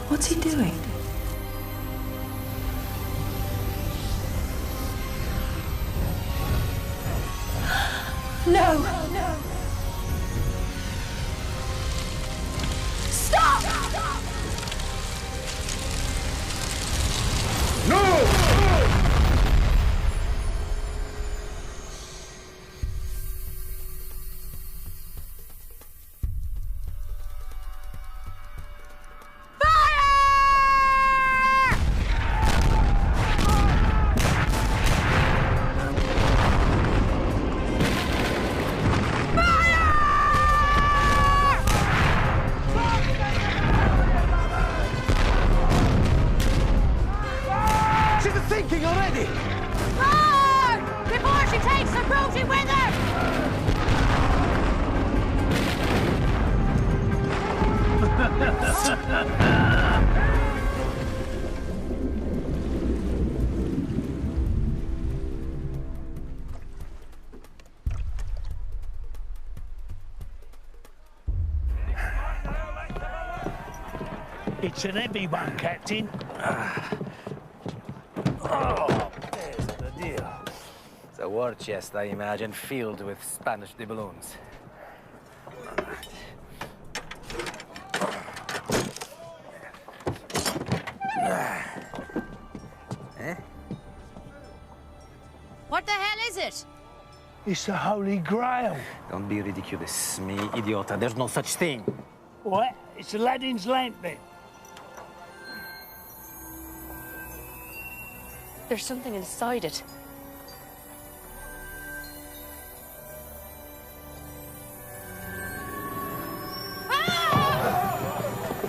What's he doing? No! Stop! No! Thinking already! More! Before she takes the booty with her! It's an heavy one, Captain. Oh, there's the deal. It's a war chest, I imagine, filled with Spanish doubloons. Eh? What the hell is it? It's the Holy Grail. Don't be ridiculous, me idiota. There's no such thing. What? It's Aladdin's lamp, then. There's something inside it.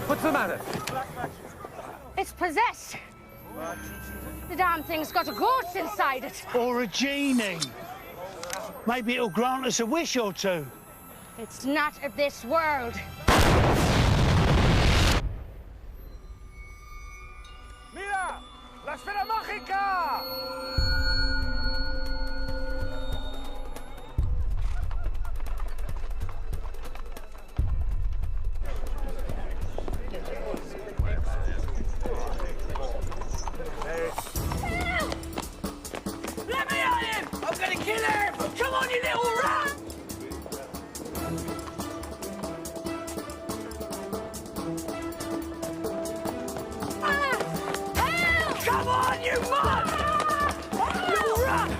What's the matter? It's possessed. The damn thing's got a ghost inside it. Or a genie. Maybe it'll grant us a wish or two. It's not of this world. Mira! La esfera mágica! Let me at him! I'm gonna kill him! Come on, you little rat! Come on, you mug! You run!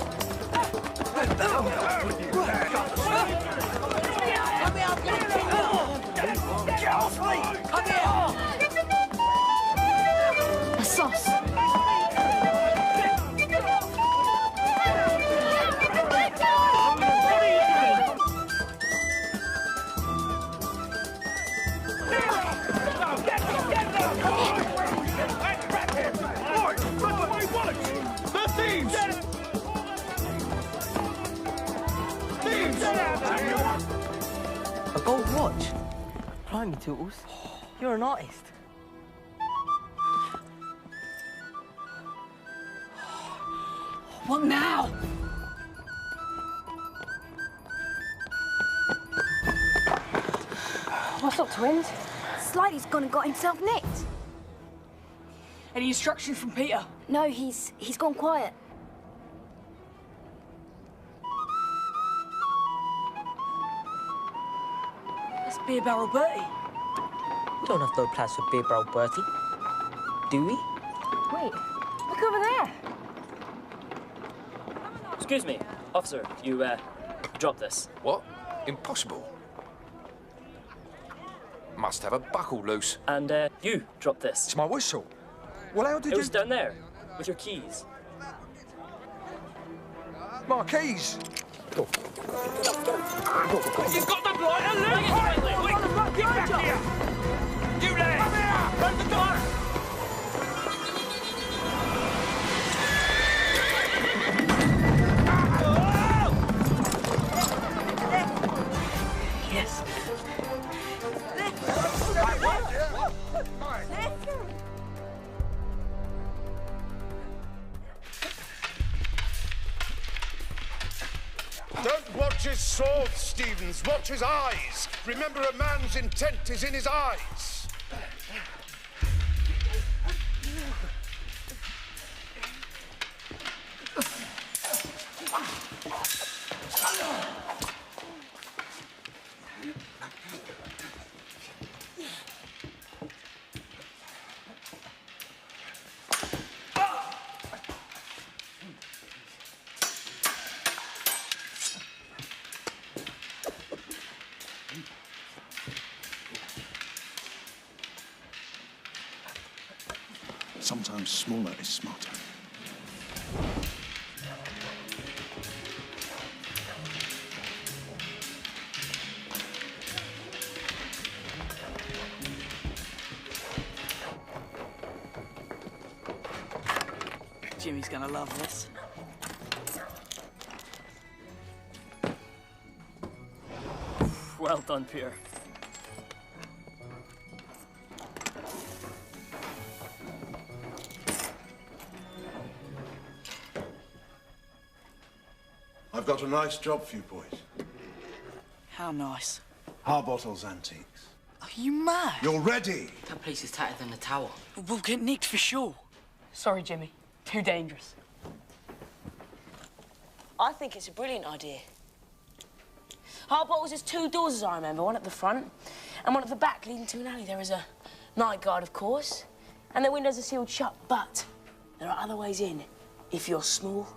Come here! Get off me! Come here! A sauce. A gold watch? Blimey, Tootles. You're an artist. What now? What's up, twins? Slighty's gone and got himself nicked. Any instructions from Peter? No, he's gone quiet. That's Beer Barrel Bertie. We don't have no plans for Beer Barrel Bertie. Do we? Wait, look over there. Excuse me, officer, you, dropped this. What? Impossible. Must have a buckle loose. And, you dropped this. It's my whistle. Well, how did It was down there, with your keys. My keys? You've got the blighter, Luke! Quick, get back here! You there! Come here! Open the door! Yes. Don't watch his sword, Stevens. Watch his eyes. Remember, a man's intent is in his eyes. Sometimes smaller is smarter. Jimmy's gonna love this. Well done, Peter. I've got a nice job for you boys. How nice. Harbottle's Antiques. Are you mad? You're ready! That place is tighter than the tower. We'll get nicked for sure. Sorry, Jimmy. Too dangerous. I think it's a brilliant idea. Harbottle's has two doors, as I remember. One at the front and one at the back, leading to an alley. There is a night guard, of course, and the windows are sealed shut. But there are other ways in if you're small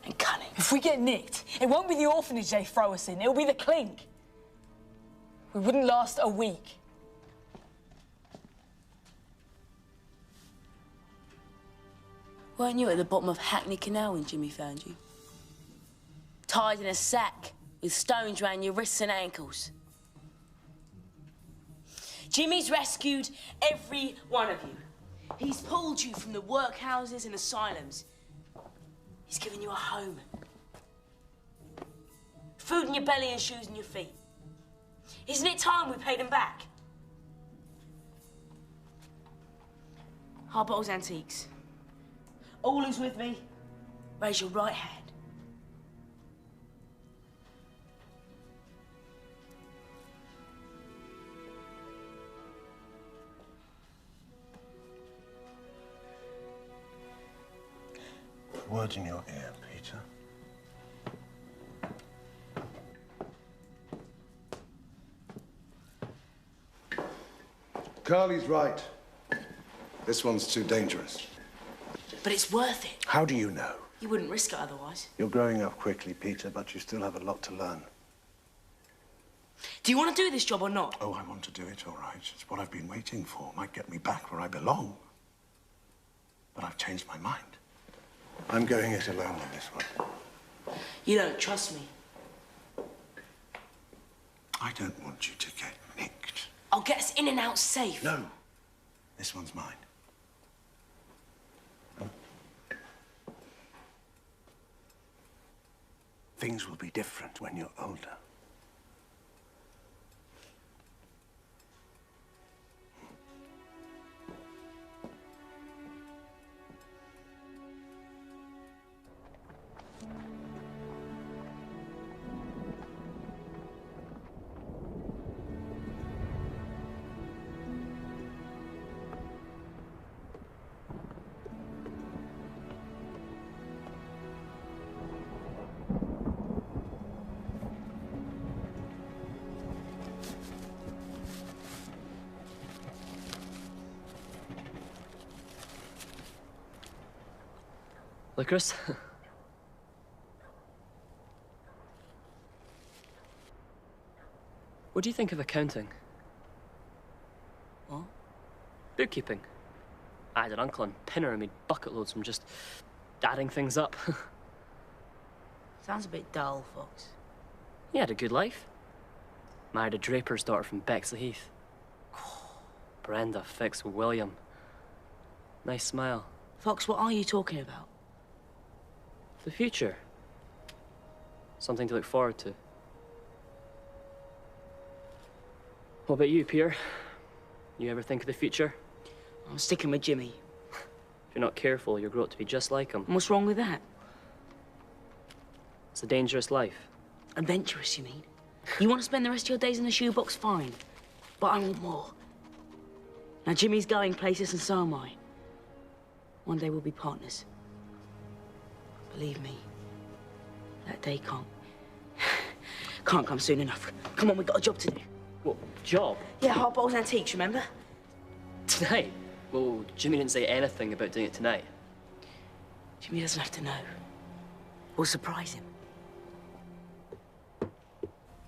and cunning. If we get nicked, it won't be the orphanage they throw us in. It'll be the clink. We wouldn't last a week. Weren't you at the bottom of Hackney Canal when Jimmy found you? Tied in a sack with stones round your wrists and ankles. Jimmy's rescued every one of you. He's pulled you from the workhouses and asylums. He's given you a home. Food in your belly and shoes on your feet. Isn't it time we paid him back? Harbottle's Antiques. All who's with me, raise your right hand. Word in your ear, Peter. Carly's right. This one's too dangerous. But it's worth it. How do you know? You wouldn't risk it otherwise. You're growing up quickly, Peter, but you still have a lot to learn. Do you want to do this job or not? Oh, I want to do it, all right. It's what I've been waiting for. Might get me back where I belong. But I've changed my mind. I'm going it alone on this one. You don't trust me. I don't want you to get nicked. I'll get us in and out safe. No. This one's mine. Things will be different when you're older. Licorice? What do you think of accounting? What? Bookkeeping. I had an uncle in Pinner who made bucket loads from just adding things up. Sounds a bit dull, Fox. He had a good life. Married a draper's daughter from Bexley Heath. Brenda Fitzwilliam. Nice smile. Fox, what are you talking about? The future. Something to look forward to. What about you, Peter? You ever think of the future? I'm sticking with Jimmy. If you're not careful, you'll grow up to be just like him. And what's wrong with that? It's a dangerous life. Adventurous, you mean? You want to spend the rest of your days in the shoebox? Fine. But I want more. Now, Jimmy's going places and so am I. One day we'll be partners. Believe me, that day can't come soon enough. Come on, we've got a job to do. What, job? Yeah, Hard Bowls Antiques, remember? Tonight? Well, Jimmy didn't say anything about doing it tonight. Jimmy doesn't have to know. We'll surprise him.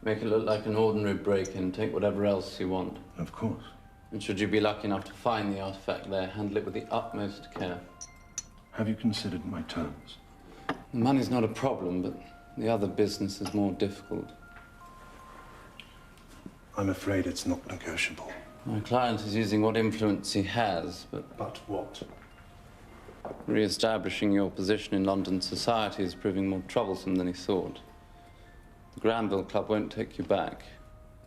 Make it look like an ordinary break-in. Take whatever else you want. Of course. And should you be lucky enough to find the artifact there, handle it with the utmost care. Have you considered my terms? The money's not a problem, but the other business is more difficult. I'm afraid it's not negotiable. My client is using what influence he has, but... But what? Re-establishing your position in London society is proving more troublesome than he thought. The Granville Club won't take you back.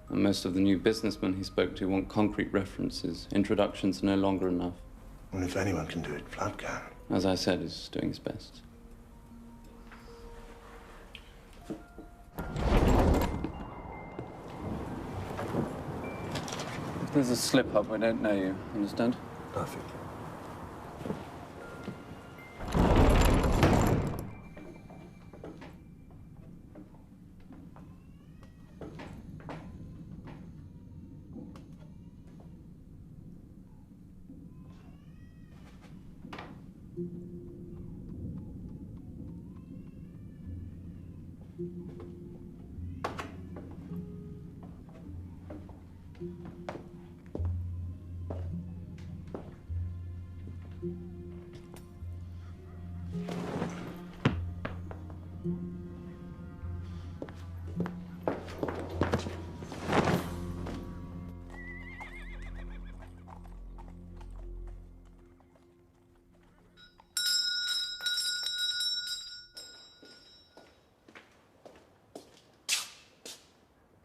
And most of the new businessmen he spoke to want concrete references. Introductions are no longer enough. And if anyone can do it, Vlad can. As I said, he's doing his best. If there's a slip-up, we don't know you. Understand? Perfect.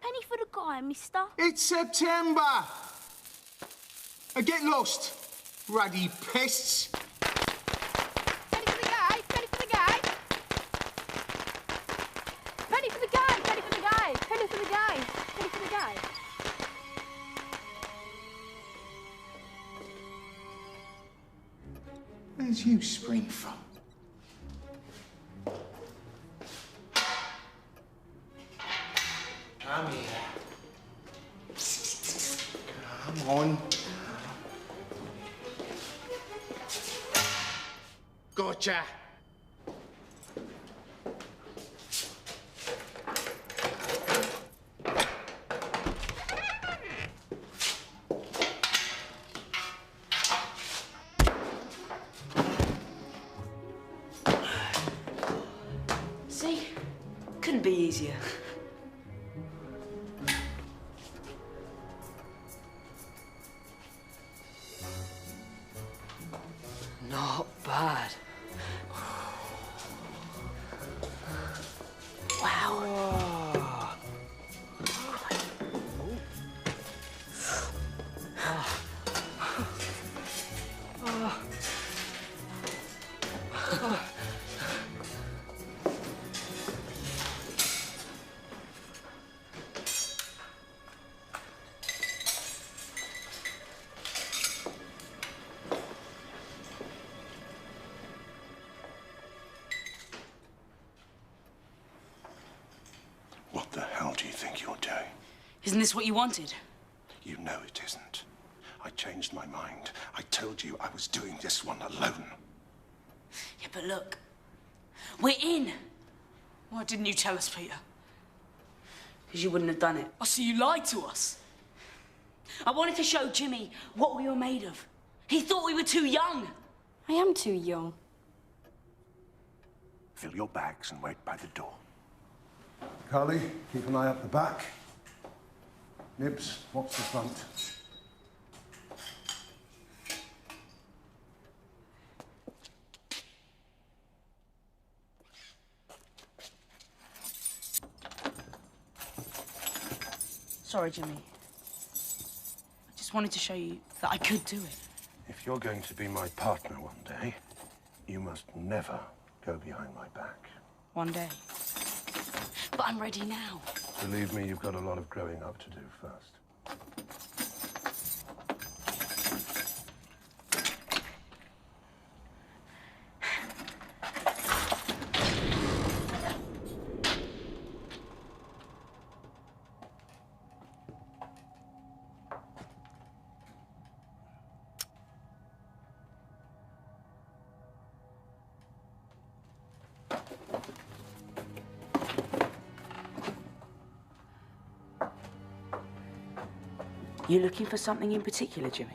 Penny for the guy, mister. It's September! Get lost, ruddy pests. Penny for the guy, penny for the guy. Penny for the guy, penny for the guy, penny for the guy, penny for the guy. Where's you spring from? Come here. Come on. Gotcha. See? Couldn't be easier. Not bad. Wow. What the hell do you think you're doing? Isn't this what you wanted? You know it isn't. I changed my mind. I told you I was doing this one alone. Yeah, but look. We're in. Why didn't you tell us, Peter? Because you wouldn't have done it. Oh, so you lied to us? I wanted to show Jimmy what we were made of. He thought we were too young. I am too young. Fill your bags and wait by the door. Carly, keep an eye up the back. Nibs, watch the front. Sorry, Jimmy. I just wanted to show you that I could do it. If you're going to be my partner one day, you must never go behind my back. One day. But I'm ready now. Believe me, you've got a lot of growing up to do first. You looking for something in particular, Jimmy?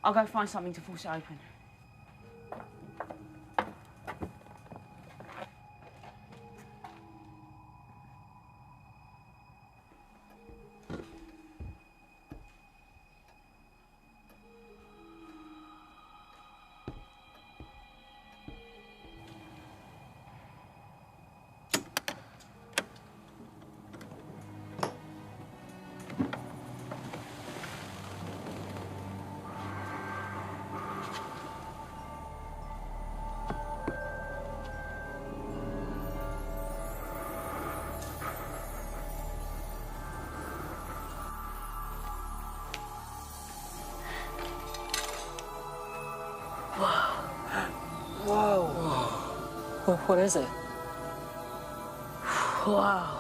I'll go find something to force it open. Whoa. What is it? Wow.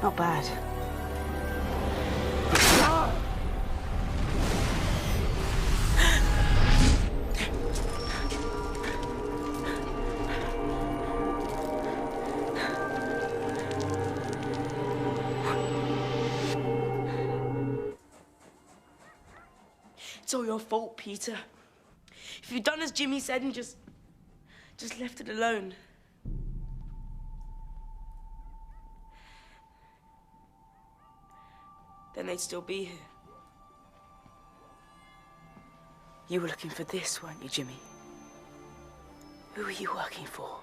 Not bad. It's all your fault, Peter. If you'd done as Jimmy said and just left it alone. Then they'd still be here. You were looking for this, weren't you, Jimmy? Who were you working for?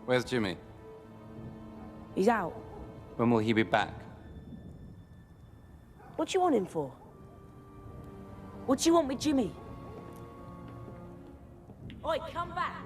Where's Jimmy? He's out. When will he be back? What do you want him for? What do you want with Jimmy? Oi, come back!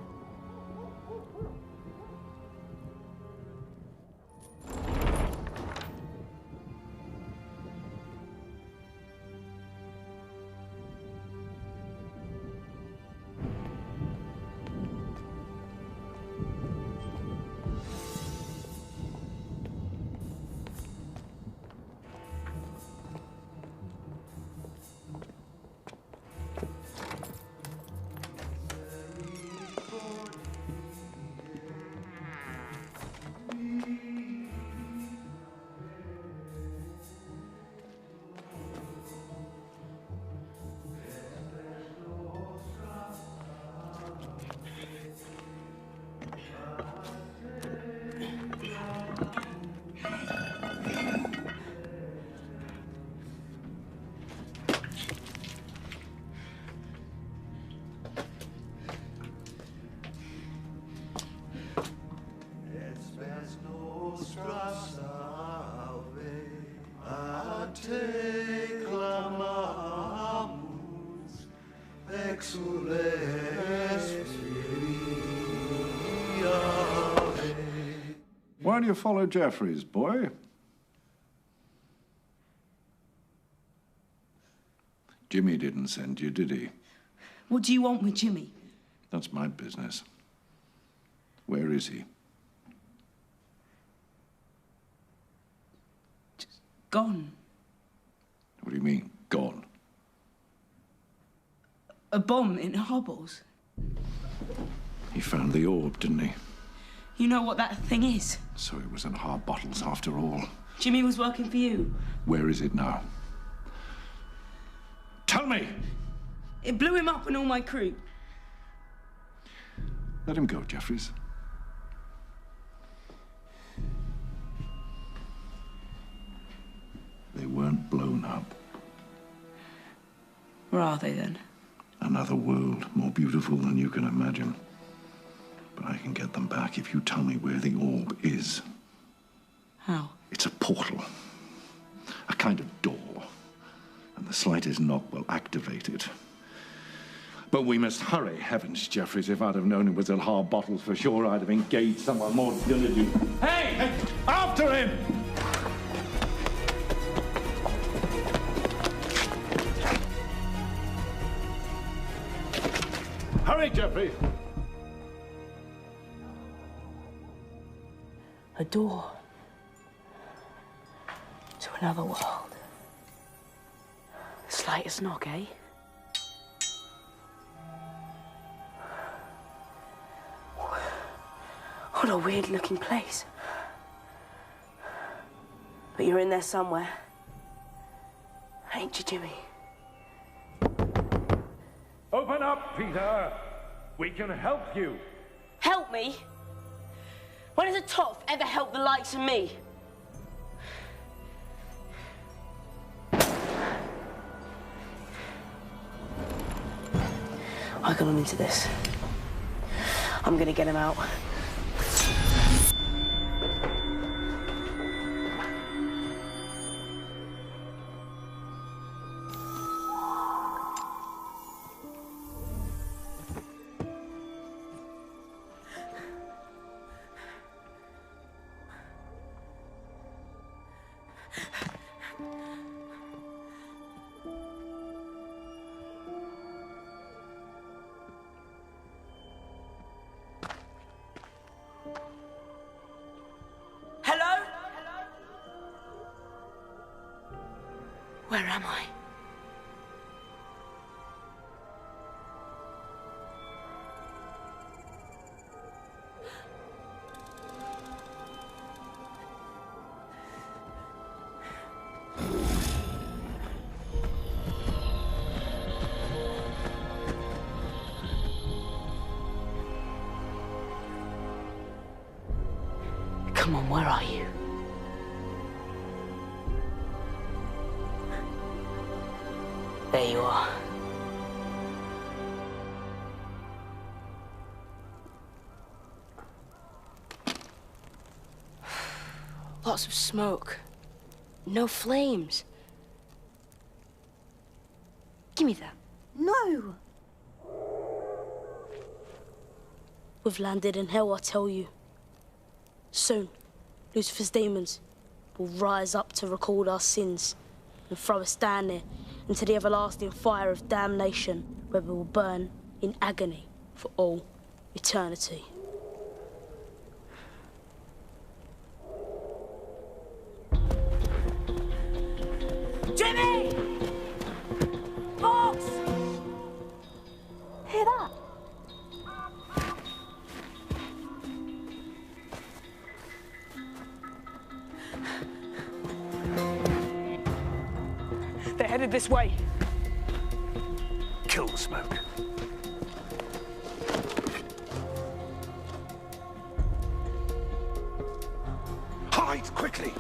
Why do you follow Jeffries, boy? Jimmy didn't send you, did he? What do you want with Jimmy? That's my business. Where is he? Just gone. What do you mean, gone? A bomb in Harballs. He found the orb, didn't he? You know what that thing is? So it was in Harbottles after all. Jimmy was working for you. Where is it now? Tell me! It blew him up and all my crew. Let him go, Jeffries. They weren't blown up. Where are they then? Another world, more beautiful than you can imagine. But I can get them back if you tell me where the orb is. How? It's a portal. A kind of door. And the slightest knock will activate it. But we must hurry. Heavens, Jeffries, if I'd have known it was at Hard Bottles for sure, I'd have engaged someone more diligent. Hey! After him! Hurry, Jeffries! A door to another world. Slightest knock, eh? What a weird-looking place. But you're in there somewhere. Ain't you, Jimmy? Open up, Peter! We can help you! Help me? When has a toff ever helped the likes of me? I got him into this. I'm gonna get him out. Hello? Where am I? Come on, where are you? There you are. Lots of smoke. No flames. Give me that. No! We've landed in hell, I tell you. Soon, Lucifer's demons will rise up to record our sins and throw us down there into the everlasting fire of damnation, where we will burn in agony for all eternity. Jimmy! Fox! Hear that? They're headed this way. Kill the smoke. Hide quickly.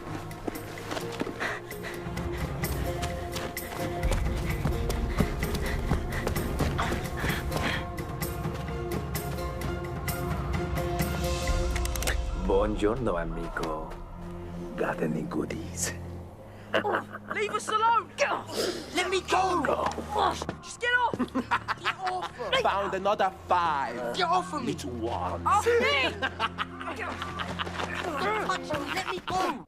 Buongiorno, amigo. Got any goodies? Leave us alone! Let me go! Just get off! Get off! Found another 5. Get off of me! Little one. Off me! Let me go!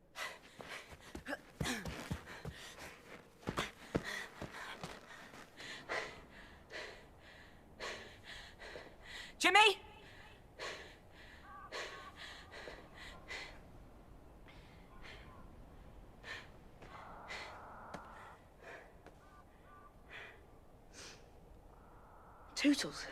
Jimmy? Tootles.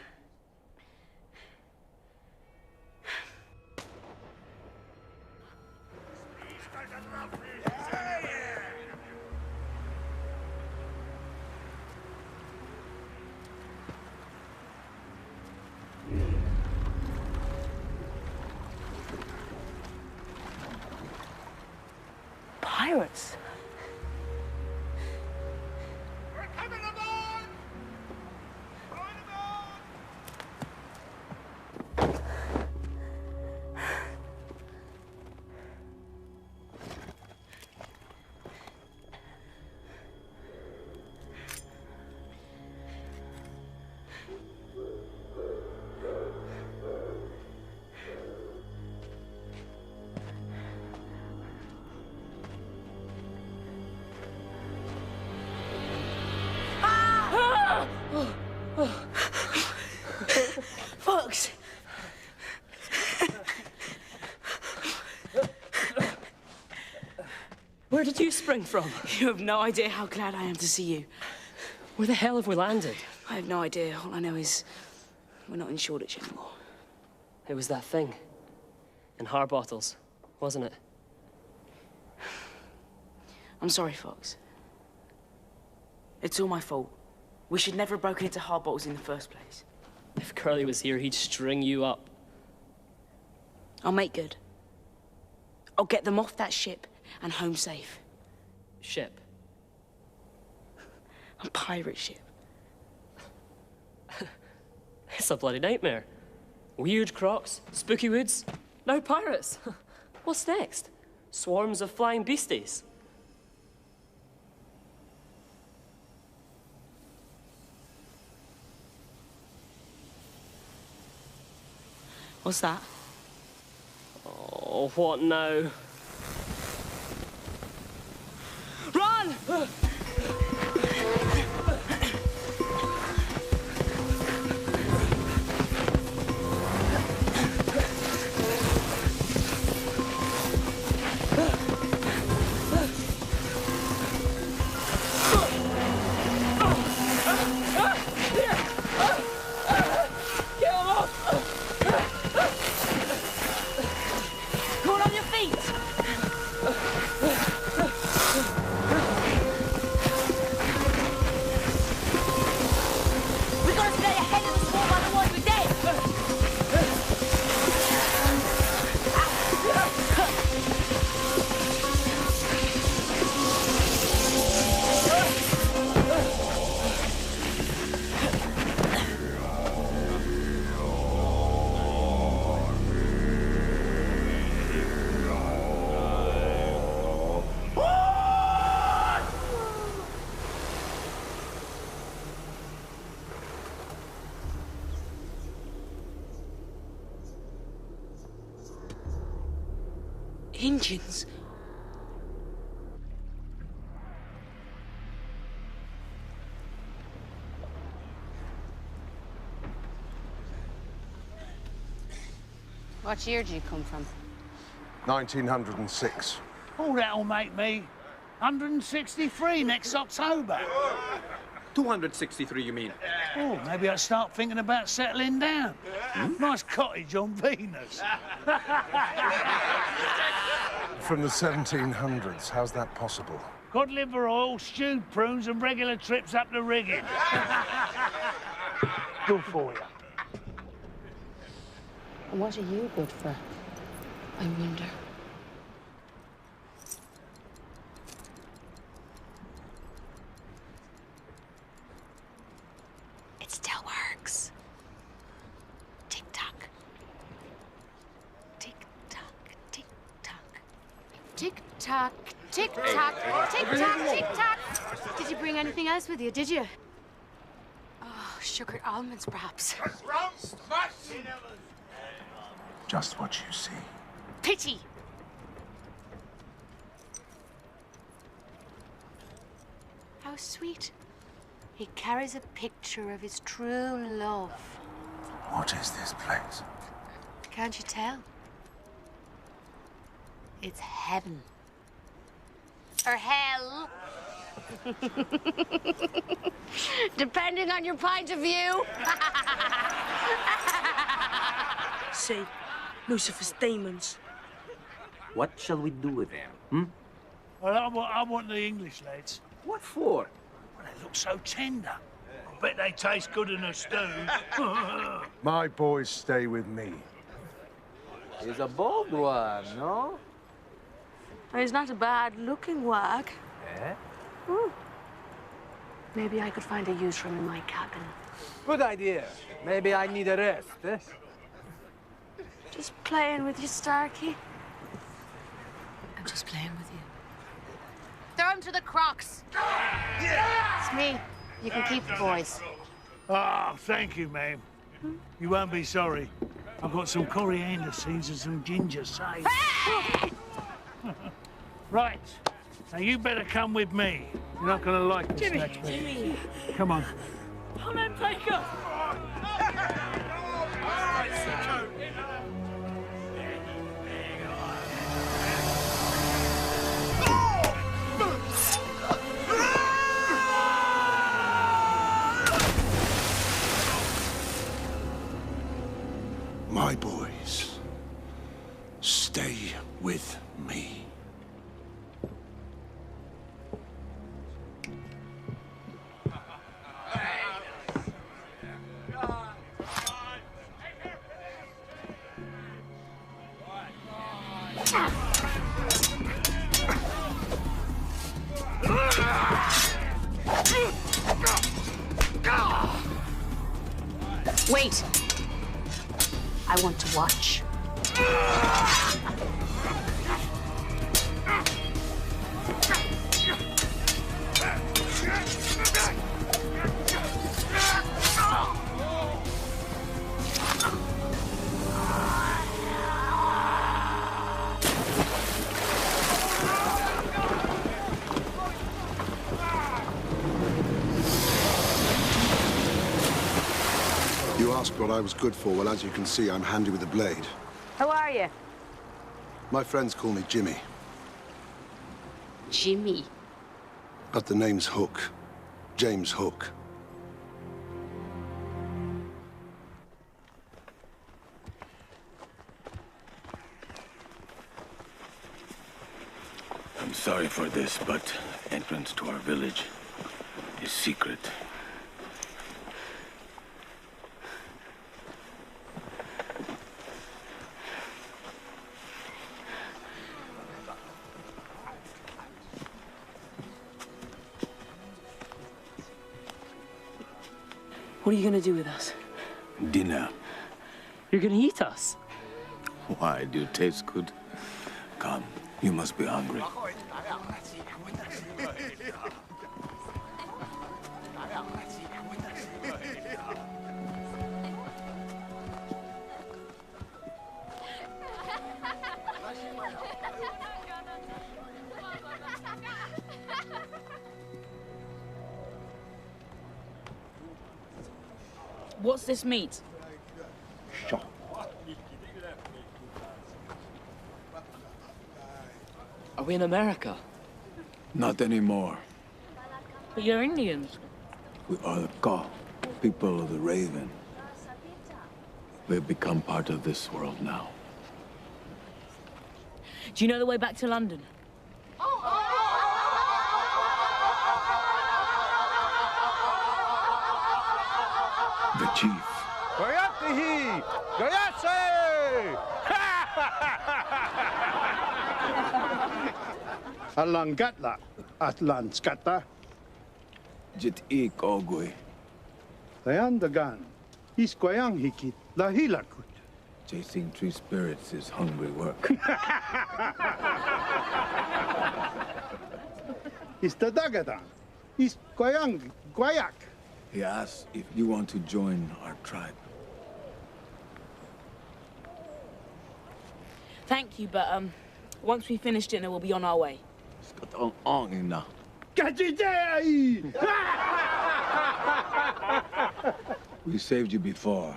Pirates. Where did you spring from? You have no idea how glad I am to see you. Where the hell have we landed? I have no idea. All I know is we're not in Shoreditch anymore. It was that thing. In Harbottles, wasn't it? I'm sorry, Fox. It's all my fault. We should never have broken into Harbottles in the first place. If Curly was here, he'd string you up. I'll make good. I'll get them off that ship and home safe. Ship? A pirate ship. It's a bloody nightmare. Weird crocs, spooky woods, now pirates. What's next? Swarms of flying beasties? What's that? Oh, what now? Run! Engines. What year did you come from? 1906. Oh, that'll make me 163 next October. 263, you mean? Oh, maybe I'll start thinking about settling down. Nice cottage on Venus. From the 1700s. How's that possible? Cod liver oil, stewed prunes, and regular trips up the rigging. Good for you. And what are you good for? I wonder. It still works. Tick-tock. Tick-tock, tick-tock. Tick-tock, tick-tock, tick-tock, tick-tock. Did you bring anything else with you, did you? Oh, sugar almonds, perhaps. Just what you see. Pity. How sweet. He carries a picture of his true love. What is this place? Can't you tell? It's heaven. Or hell. Depending on your point of view. See, Lucifer's demons. What shall we do with them, Well, I want the English lads. What for? Well, they look so tender. I bet they taste good in a stew. My boys stay with me. He's a bold one, no? He's not a bad-looking wag. Eh? Maybe I could find a use for him in my cabin. Good idea. Maybe I need a rest, eh? Just playing with you, Starkey. I'm just playing with you. Throw him to the crocs. It's me. You can keep the boys. Oh, thank you, ma'am. You won't be sorry. I've got some coriander seeds and some ginger saved. Right. Now, you better come with me. You're not going to like this next bit. Jimmy. Come on. Come and take her. Stay with me. Wait. I want to watch. You asked what I was good for. Well, as you can see, I'm handy with a blade. Who are you? My friends call me Jimmy, Jimmy. but the name's Hook. James Hook. I'm sorry for this, but entrance to our village is secret. What are you gonna do with us? Dinner. You're gonna eat us? Why? Do you taste good? Come, you must be hungry. What's this meat? Are we in America? Not anymore. But you're Indians. We are the Ka, people of the Raven. We've become part of this world now. Do you know the way back to London? The chief. Goyatihi! Goyase! Alangatla, Atlanskata. Jit ik ogwe. Layandagan, Isquayang hikit, Lahilakut. Chasing tree spirits is hungry work. Istadagadan, Isquayang, Guayak. He asks if you want to join our tribe. Thank you, but once we finish dinner, we'll be on our way. We saved you before.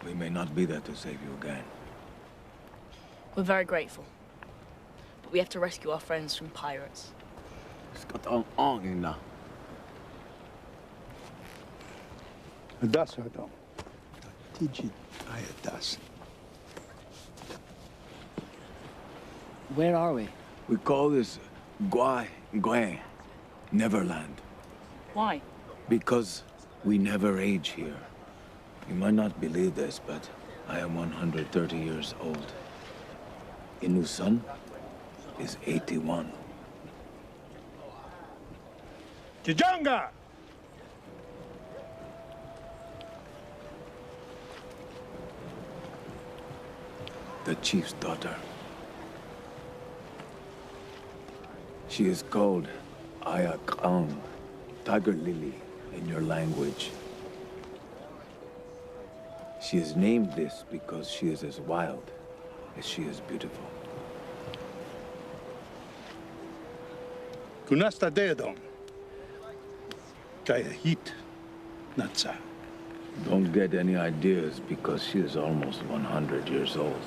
We may not be there to save you again. We're very grateful. But we have to rescue our friends from pirates. Das Adam. Tijit Ayadas. Where are we? We call this Gwe, Neverland. Why? Because we never age here. You might not believe this, but I am 130 years old. Inu's son is 81. Jijanga! The chief's daughter. She is called Ayakang, Tiger Lily in your language. She is named this because she is as wild as she is beautiful. Kunasta Deodon. Kaya hit. Natsa. Don't get any ideas because she is almost 100 years old.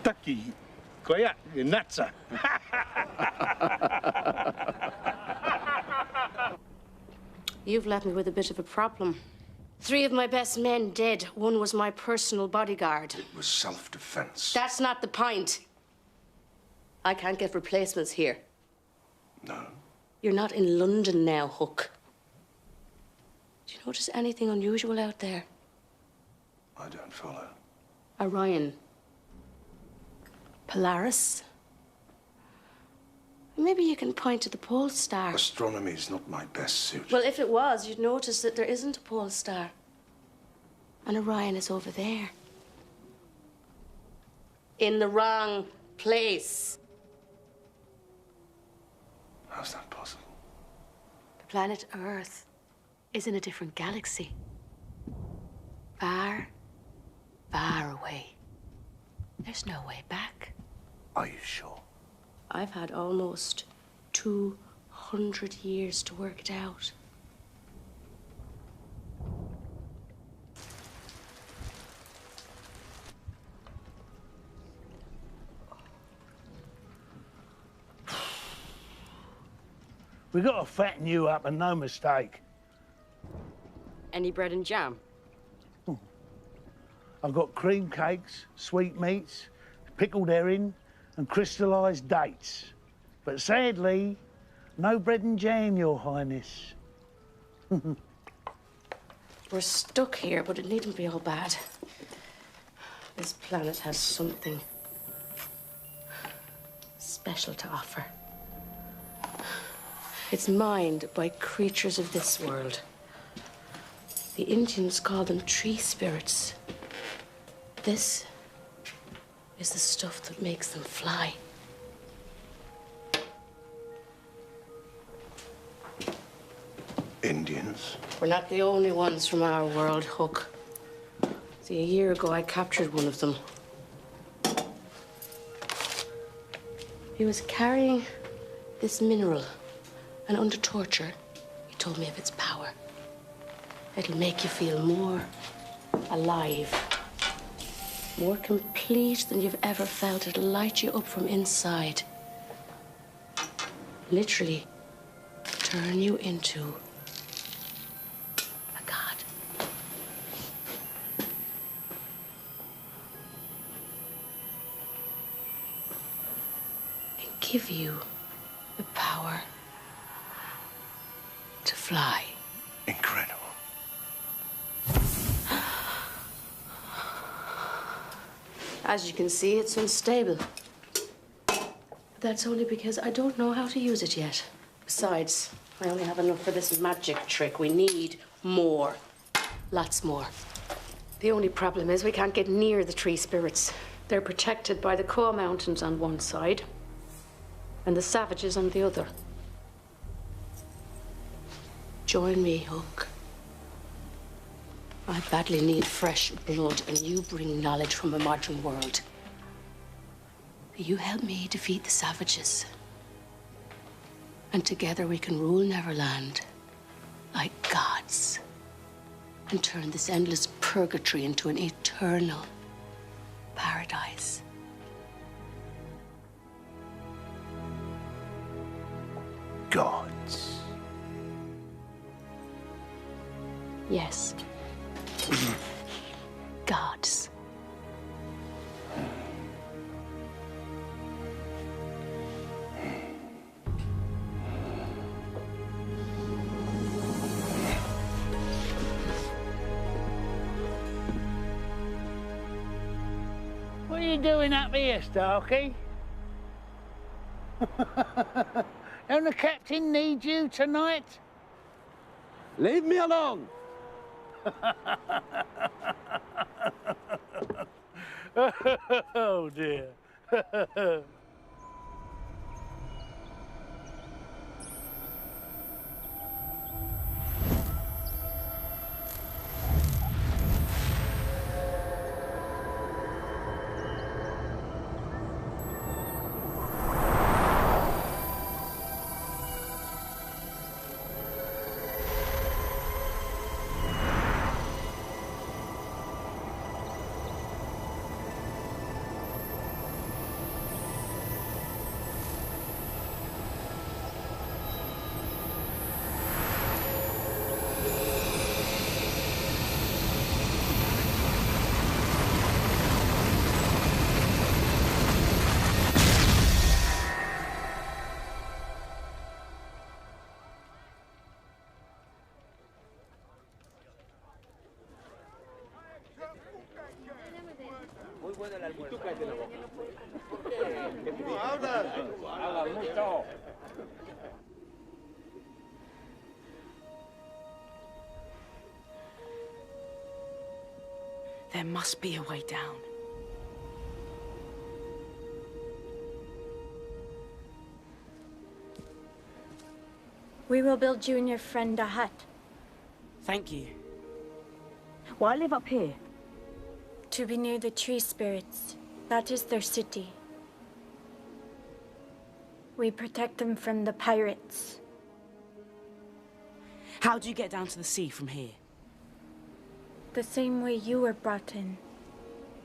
Taki. Koya. Natsa. You've left me with a bit of a problem. 3 of my best men dead. 1 was my personal bodyguard. It was self-defense. That's not the point. I can't get replacements here. No. You're not in London now, Hook. Do you notice anything unusual out there? I don't follow. Orion. Polaris. Maybe you can point to the pole star. Astronomy's not my best suit. Well, if it was, you'd notice that there isn't a pole star. And Orion is over there. In the wrong place. How's that possible? The planet Earth is in a different galaxy. Far, far away. There's no way back. Are you sure? I've had almost 200 years to work it out. We gotta fatten you up, and no mistake. Any bread and jam? I've got cream cakes, sweetmeats, pickled herring, and crystallised dates. But sadly, no bread and jam, Your Highness. We're stuck here, but it needn't be all bad. This planet has something special to offer. It's mined by creatures of this world. The Indians call them tree spirits. This is the stuff that makes them fly. Indians? We're not the only ones from our world, Hook. See, a year ago, I captured one of them. He was carrying this mineral, and under torture, he told me of its power. It'll make you feel more alive, more complete than you've ever felt. It'll light you up from inside. Literally turn you into a god. And give you the power to fly. Incredible. As you can see, it's unstable. But that's only because I don't know how to use it yet. Besides, I only have enough for this magic trick. We need more. Lots more. The only problem is we can't get near the tree spirits. They're protected by the Coa Mountains on one side and the savages on the other. Join me, Hook. I badly need fresh blood, and you bring knowledge from a modern world. You help me defeat the savages. And together we can rule Neverland like gods and turn this endless purgatory into an eternal paradise. Gods. Yes. Gods. What are you doing up here, Starkey? Don't the captain need you tonight? Leave me alone! Oh, dear. There must be a way down. We will build you and your friend a hut. Thank you. Why live up here? To be near the tree spirits. That is their city. We protect them from the pirates. How do you get down to the sea from here? The same way you were brought in.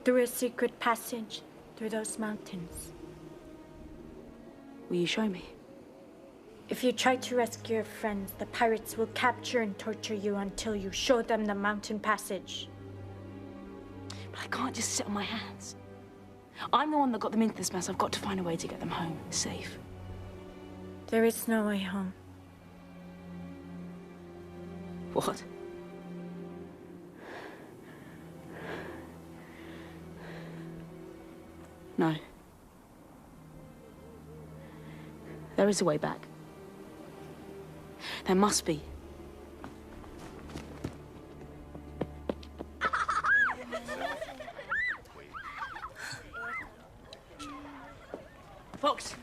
Through a secret passage, through those mountains. Will you show me? If you try to rescue your friends, the pirates will capture and torture you until you show them the mountain passage. But I can't just sit on my hands. I'm the one that got them into this mess. I've got to find a way to get them home, safe. There is no way home. What? No. There is a way back. There must be. Fox!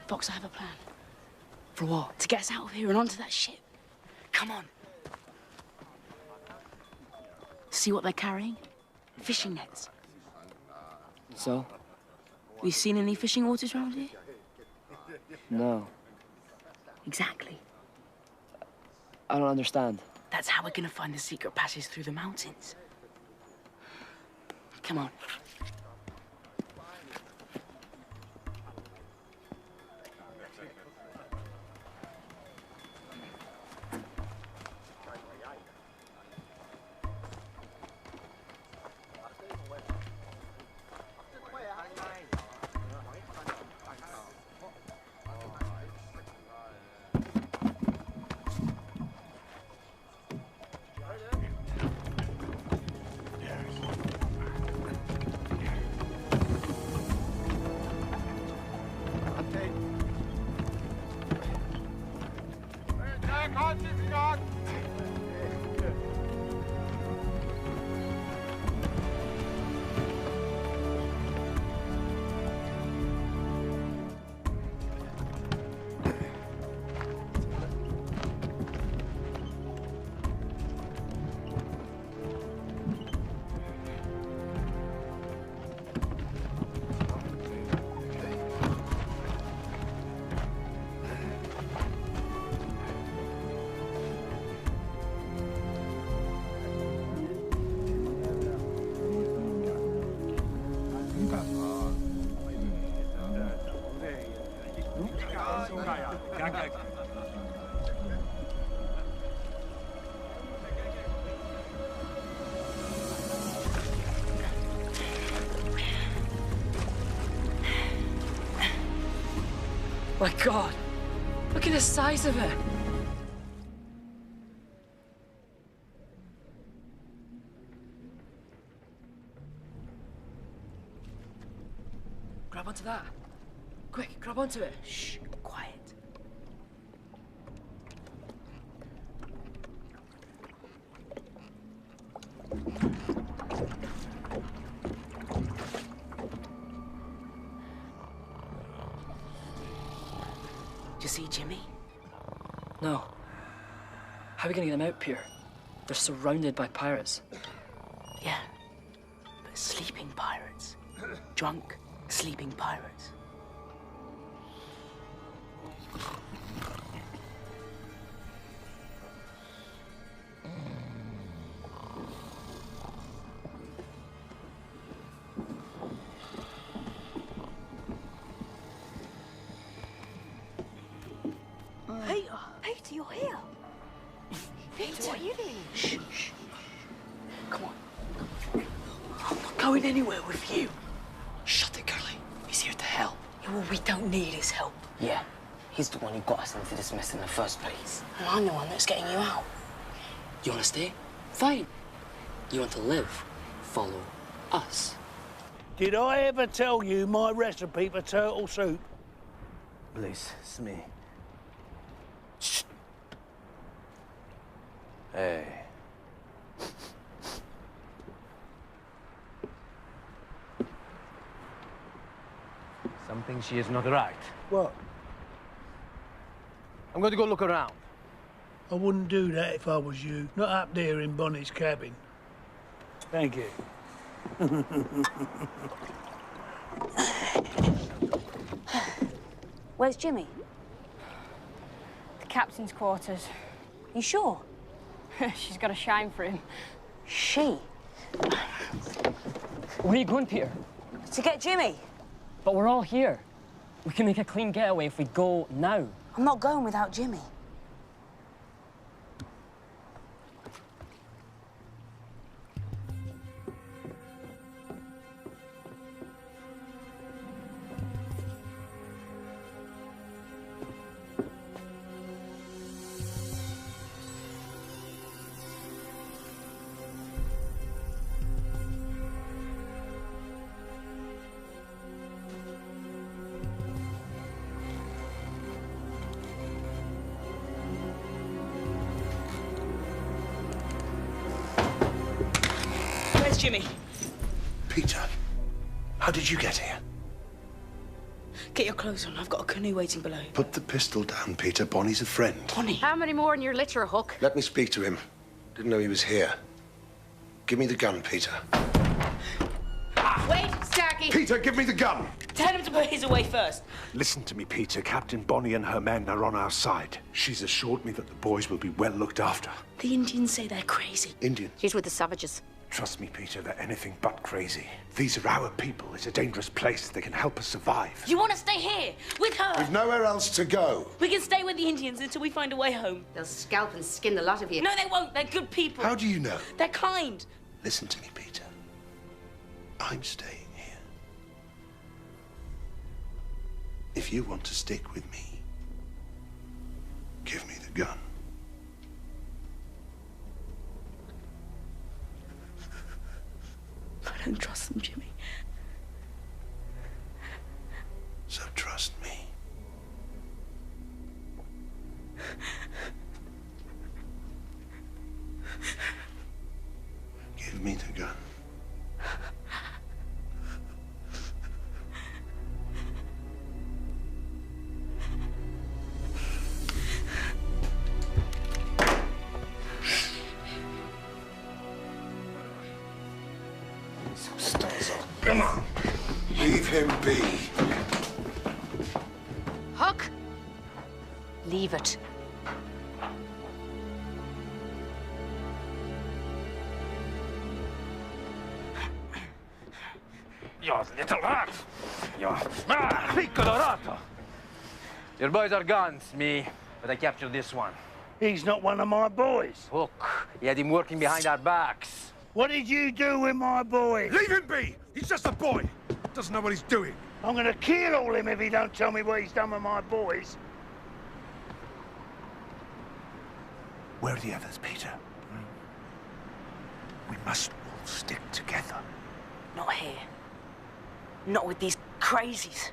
Fox, I have a plan. For what? To get us out of here and onto that ship. Come on. See what they're carrying? Fishing nets. So? Have you seen any fishing waters around here? No. Exactly. I don't understand. That's how we're gonna find the secret passage through the mountains. Come on. My God! Look at the size of it! Grab onto that. Quick, grab onto it. Shh, quiet. Do you see Jimmy? No. How are we gonna get them out, Pierre? They're surrounded by pirates. Yeah, but sleeping pirates. Drunk, sleeping pirates. Peter, you're here. Peter, what are you doing? Shh, shh. Come on. I'm not going anywhere with you. Shut it, Curly. He's here to help. Yeah, well, we don't need his help. Yeah, he's the one who got us into this mess in the first place. And I'm the one that's getting you out. You wanna stay? Fine. You want to live? Follow us. Did I ever tell you my recipe for turtle soup? Please, Smee. Shh. Hey. Something she is not right. What? I'm going to go look around. I wouldn't do that if I was you. Not up there in Bonnie's cabin. Thank you. Where's Jimmy? The captain's quarters. You sure? She's got a shine for him. She? Where are you going, Peter? To get Jimmy. But we're all here. We can make a clean getaway if we go now. I'm not going without Jimmy. Where's Jimmy? Peter, how did you get here? Get your clothes on. I've got a canoe waiting below. Put the pistol down, Peter. Bonnie's a friend. Bonnie? How many more in your litter, Hook? Let me speak to him. Didn't know he was here. Give me the gun, Peter. Wait, Starkey! Peter, give me the gun! Tell him to put his away first. Listen to me, Peter. Captain Bonnie and her men are on our side. She's assured me that the boys will be well looked after. The Indians say they're crazy. Indians? She's with the savages. Trust me, Peter, they're anything but crazy. These are our people. It's a dangerous place. They can help us survive. You want to stay here with her? We've nowhere else to go. We can stay with the Indians until we find a way home. They'll scalp and skin the lot of you. No, they won't. They're good people. How do you know? They're kind. Listen to me, Peter. I'm staying here. If you want to stick with me, give me the gun. I don't trust them, Jimmy. So trust me. Give me the gun. Come on. Leave him be. Hook! Leave it. You little rat! You piccolo ratto! Your boys are gone, Smee, but I captured this one. He's not one of my boys. Hook. He had him working behind our backs. What did you do with my boys? Leave him be! He's just a boy. Doesn't know what he's doing. I'm gonna kill him if he don't tell me what he's done with my boys. Where are the others, Peter? We must all stick together. Not here. Not with these crazies.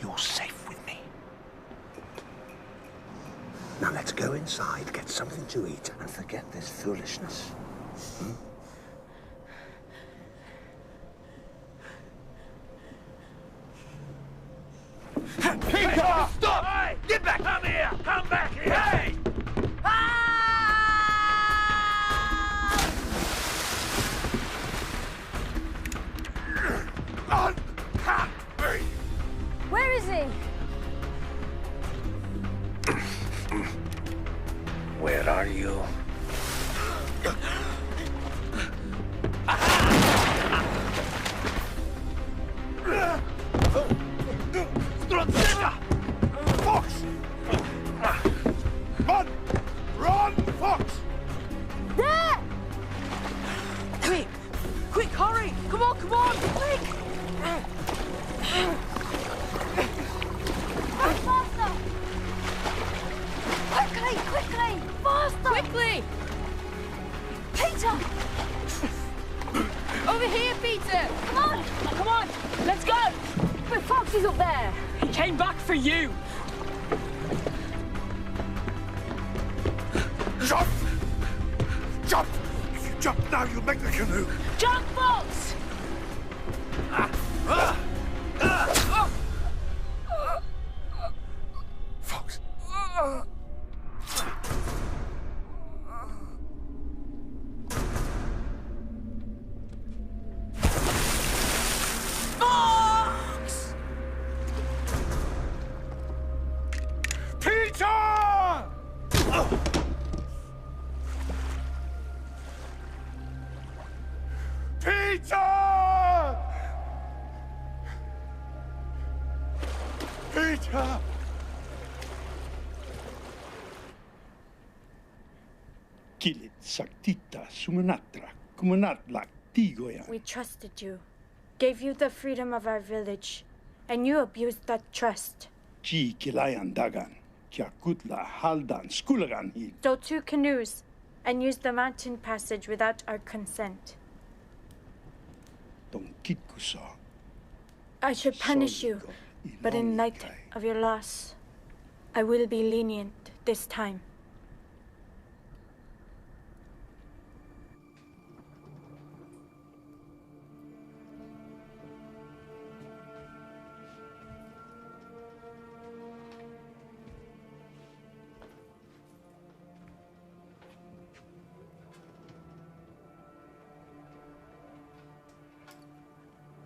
You're safe with me. Now let's go inside, get something to eat, and forget this foolishness. Peter! Stop! Hey! Get back! Come here! Come back here! Hey! Unhand me! Where is he? Where are you? Fox! Run! Run, Fox! There! Quick! Quick, hurry! Come on, quick! Faster! Quickly! Faster! Quickly! Peter! Over over here, Peter! Come on! Come on, let's go! But Foxy's up there! He came back for you! Jump! Jump! If you jump now, you'll make the canoe. Jump, Fox! Fox. Fox! Peter! Peter! Peter! Kilit saktita sumanatra kumanatla tigoya. We trusted you, gave you the freedom of our village, and you abused that trust. Chi kilayan dagan, kiakutla haldan skulagan hi. Stole 2 canoes and used the mountain passage without our consent. Don kitkusa. I should punish you, but in light of your loss, I will be lenient this time.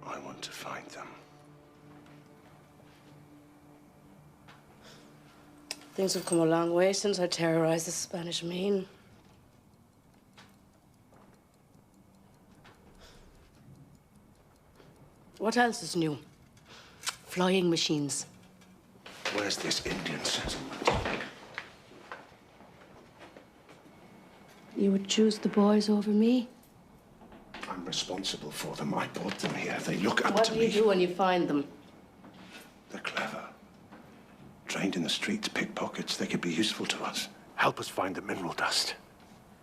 I want to find them. Things have come a long way since I terrorized the Spanish Main. What else is new? Flying machines. Where's this Indian settlement? You would choose the boys over me? I'm responsible for them. I brought them here. They look up What to do me. you do when you find them? They're clever. Trained in the streets, pickpockets. They could be useful to us. Help us find the mineral dust.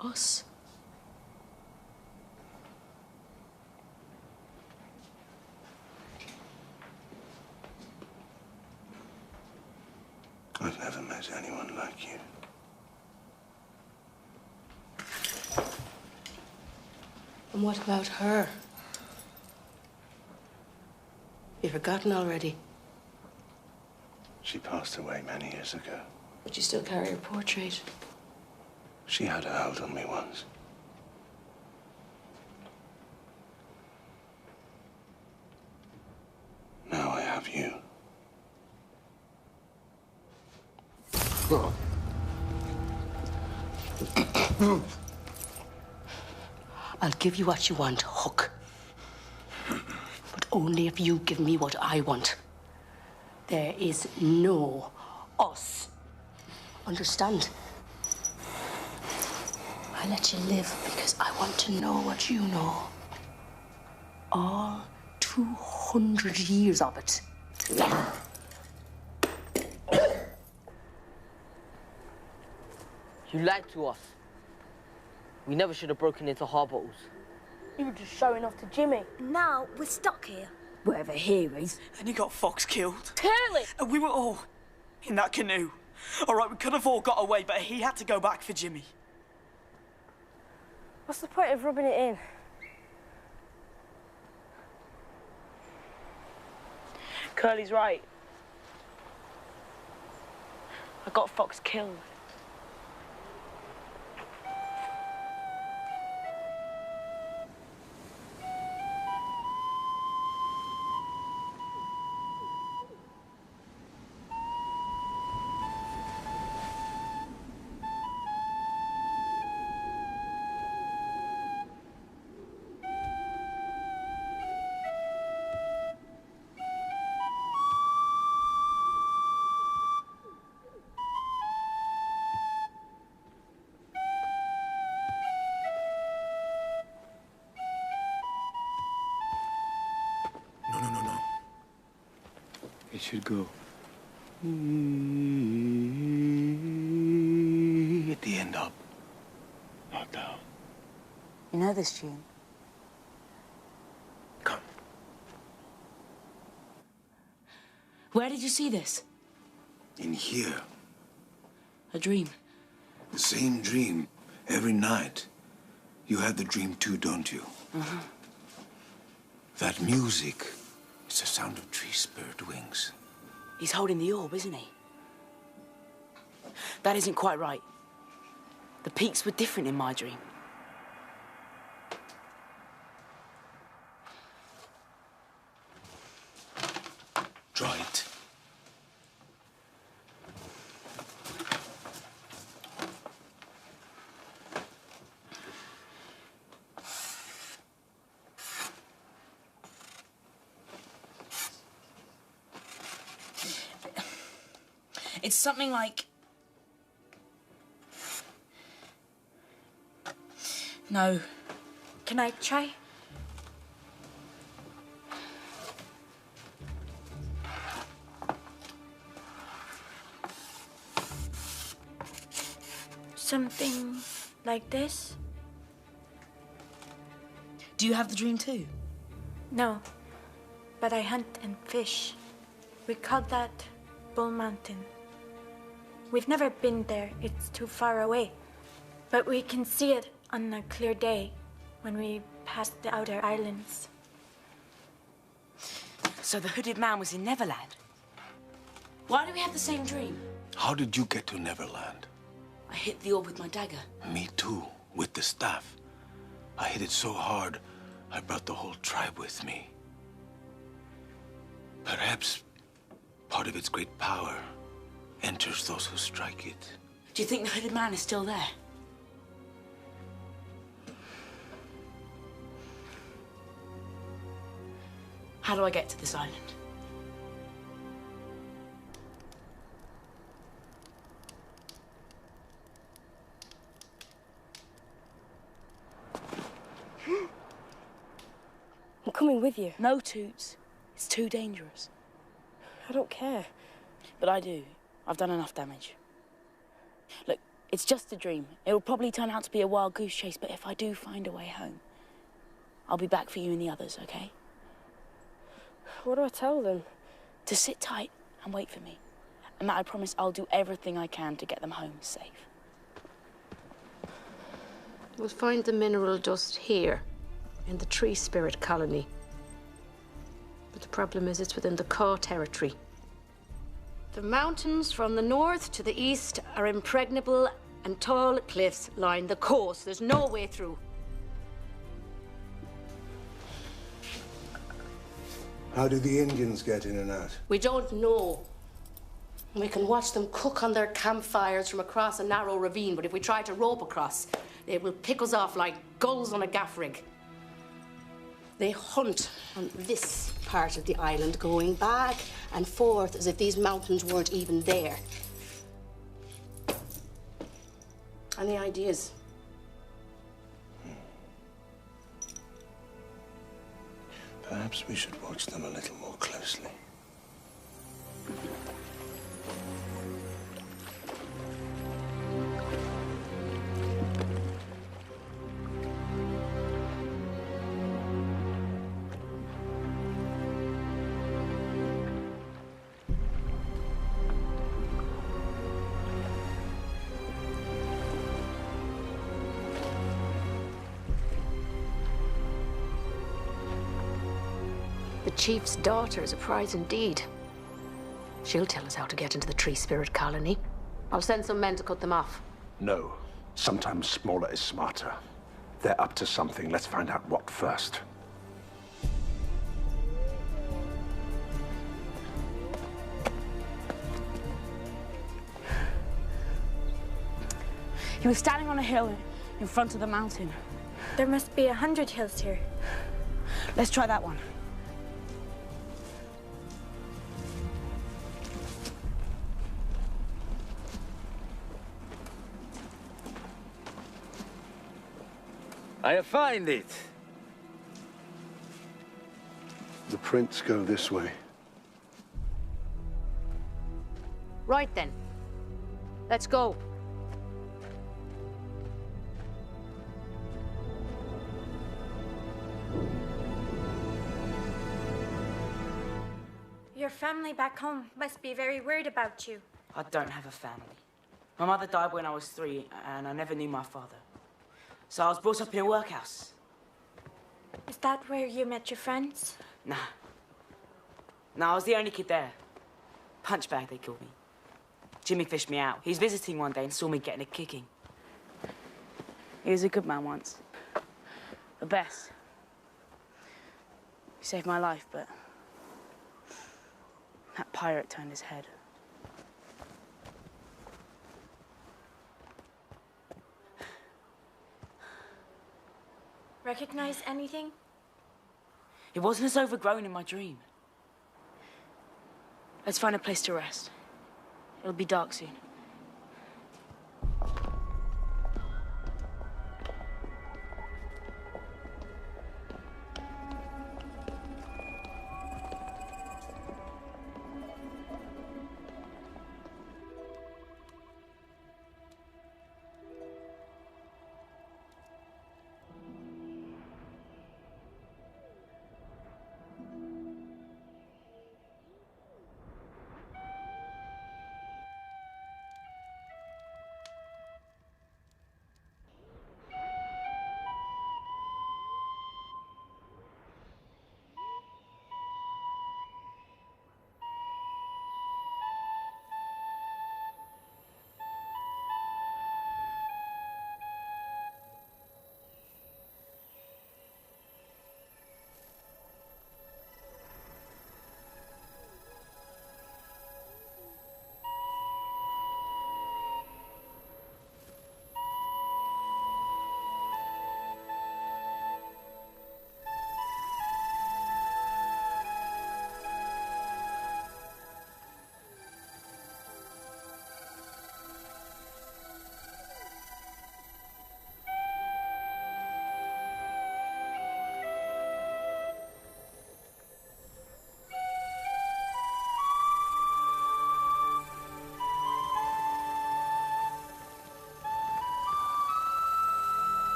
Us? I've never met anyone like you. And what about her? You forgotten already? She passed away many years ago. But you still carry her portrait. She had a hold on me once. Now I have you. I'll give you what you want, Hook. But only if you give me what I want. There is no us. Understand? I let you live because I want to know what you know. All 200 years of it. You lied to us. We never should have broken into Harbottles. You were just showing off to Jimmy. Now we're stuck here. Wherever he is. And you got Fox killed. Curly! And we were all in that canoe. All right, we could have all got away, but he had to go back for Jimmy. What's the point of rubbing it in? Curly's right. I got Fox killed. It should go. At the end up, not down. You know this tune? Where did you see this? In here. A dream. The same dream every night. You have the dream too, don't you? Uh-huh. That music is the sound of tree spirit wings. He's holding the orb, isn't he? That isn't quite right. The peaks were different in my dream. Draw it. It's something like... No. Can I try? Something like this? Do you have the dream too? No, but I hunt and fish. We call that Bull Mountain. We've never been there, it's too far away. But we can see it on a clear day when we pass the outer islands. So the hooded man was in Neverland? Why do we have the same dream? How did you get to Neverland? I hit the orb with my dagger. Me too, with the staff. I hit it so hard, I brought the whole tribe with me. Perhaps part of its great power enters those who strike it. Do you think the hooded man is still there? How do I get to this island? I'm coming with you. No, Toots. It's too dangerous. I don't care. But I do. I've done enough damage. Look, it's just a dream. It will probably turn out to be a wild goose chase, but if I do find a way home, I'll be back for you and the others, okay? What do I tell them? To sit tight and wait for me. And that I promise I'll do everything I can to get them home safe. We'll find the mineral dust here, in the tree spirit colony. But the problem is it's within the Caw territory. The mountains from the north to the east are impregnable and tall cliffs line the coast. There's no way through. How do the Indians get in and out? We don't know. We can watch them cook on their campfires from across a narrow ravine, but if we try to rope across, they will pick us off like gulls on a gaff rig. They hunt on this part of the island, going back and forth as if these mountains weren't even there. Any ideas? Perhaps we should watch them a little more closely. The chief's daughter is a prize indeed. She'll tell us how to get into the tree spirit colony. I'll send some men to cut them off. No. Sometimes smaller is smarter. They're up to something. Let's find out what first. He was standing on a hill in front of the mountain. There must be 100 hills here. Let's try that one. I find it. The prints go this way. Right then. Let's go. Your Your family back home must be very worried about you. I don't have a family. My mother died when I was 3, and I never knew my father. So I was brought up in a workhouse. Is that where you met your friends? Nah. No, I was the only kid there. Punchbag, they called me. Jimmy fished me out. He was visiting one day and saw me getting a kicking. He was a good man once. The best. He saved my life, but that pirate turned his head. Recognize anything? It wasn't as overgrown in my dream. Let's find a place to rest. It'll be dark soon.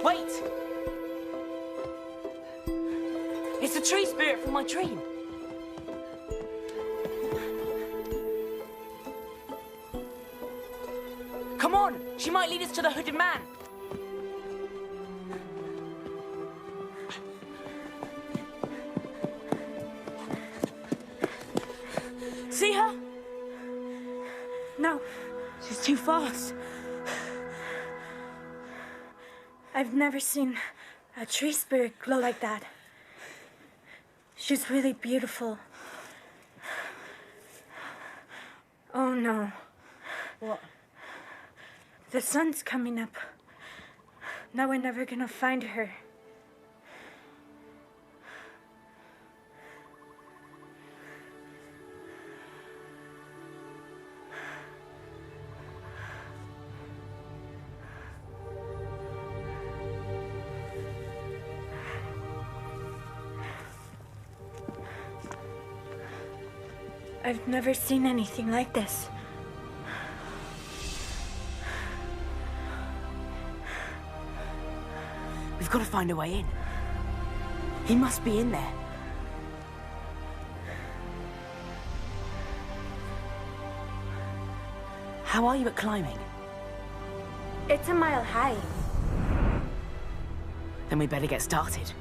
Wait! It's the tree spirit from my dream. Come on! She might lead us to the hooded man. See her? No. She's too fast. I've never seen a tree spirit glow like that. She's really beautiful. Oh no. What? The sun's coming up. Now we're never gonna find her. I've never seen anything like this. We've got to find a way in. He must be in there. How are you at climbing? It's a mile high. Then we better get started.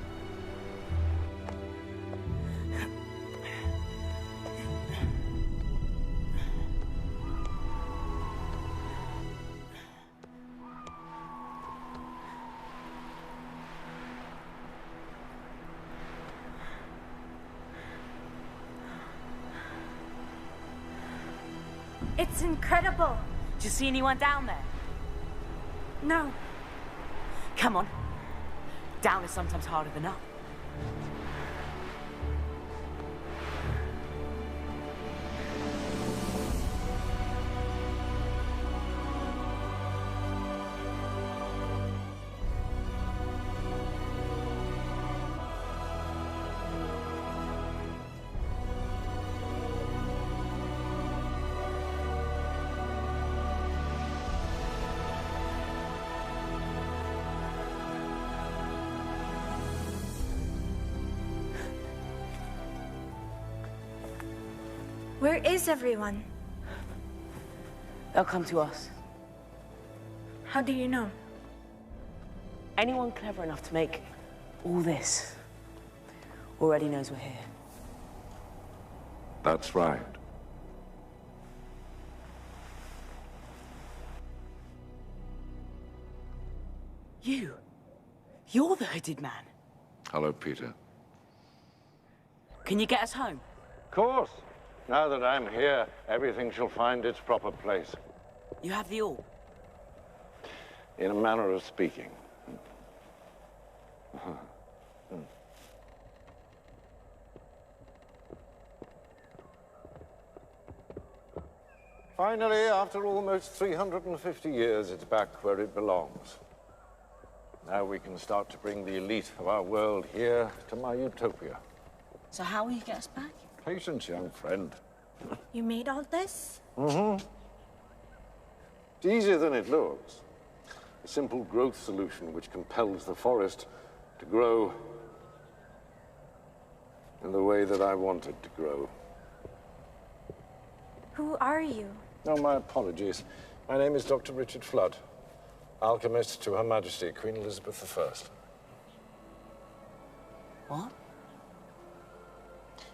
It's incredible. Did you see anyone down there? No. Come on. Down is sometimes harder than up. Where is everyone? They'll come to us. How do you know? Anyone clever enough to make all this already knows we're here. That's right. You're the hooded man. Hello, Peter. Can you get us home? Of course. Now that I'm here, everything shall find its proper place. You have the all. In a manner of speaking. Finally, after almost 350 years, it's back where it belongs. Now we can start to bring the elite of our world here to my utopia. So how will you get us back? Patience, young friend. You made all this? Mm-hmm. It's easier than it looks. A simple growth solution which compels the forest to grow in the way that I want it to grow. Who are you? Oh, my apologies. My name is Dr. Richard Flood, alchemist to Her Majesty, Queen Elizabeth I. What?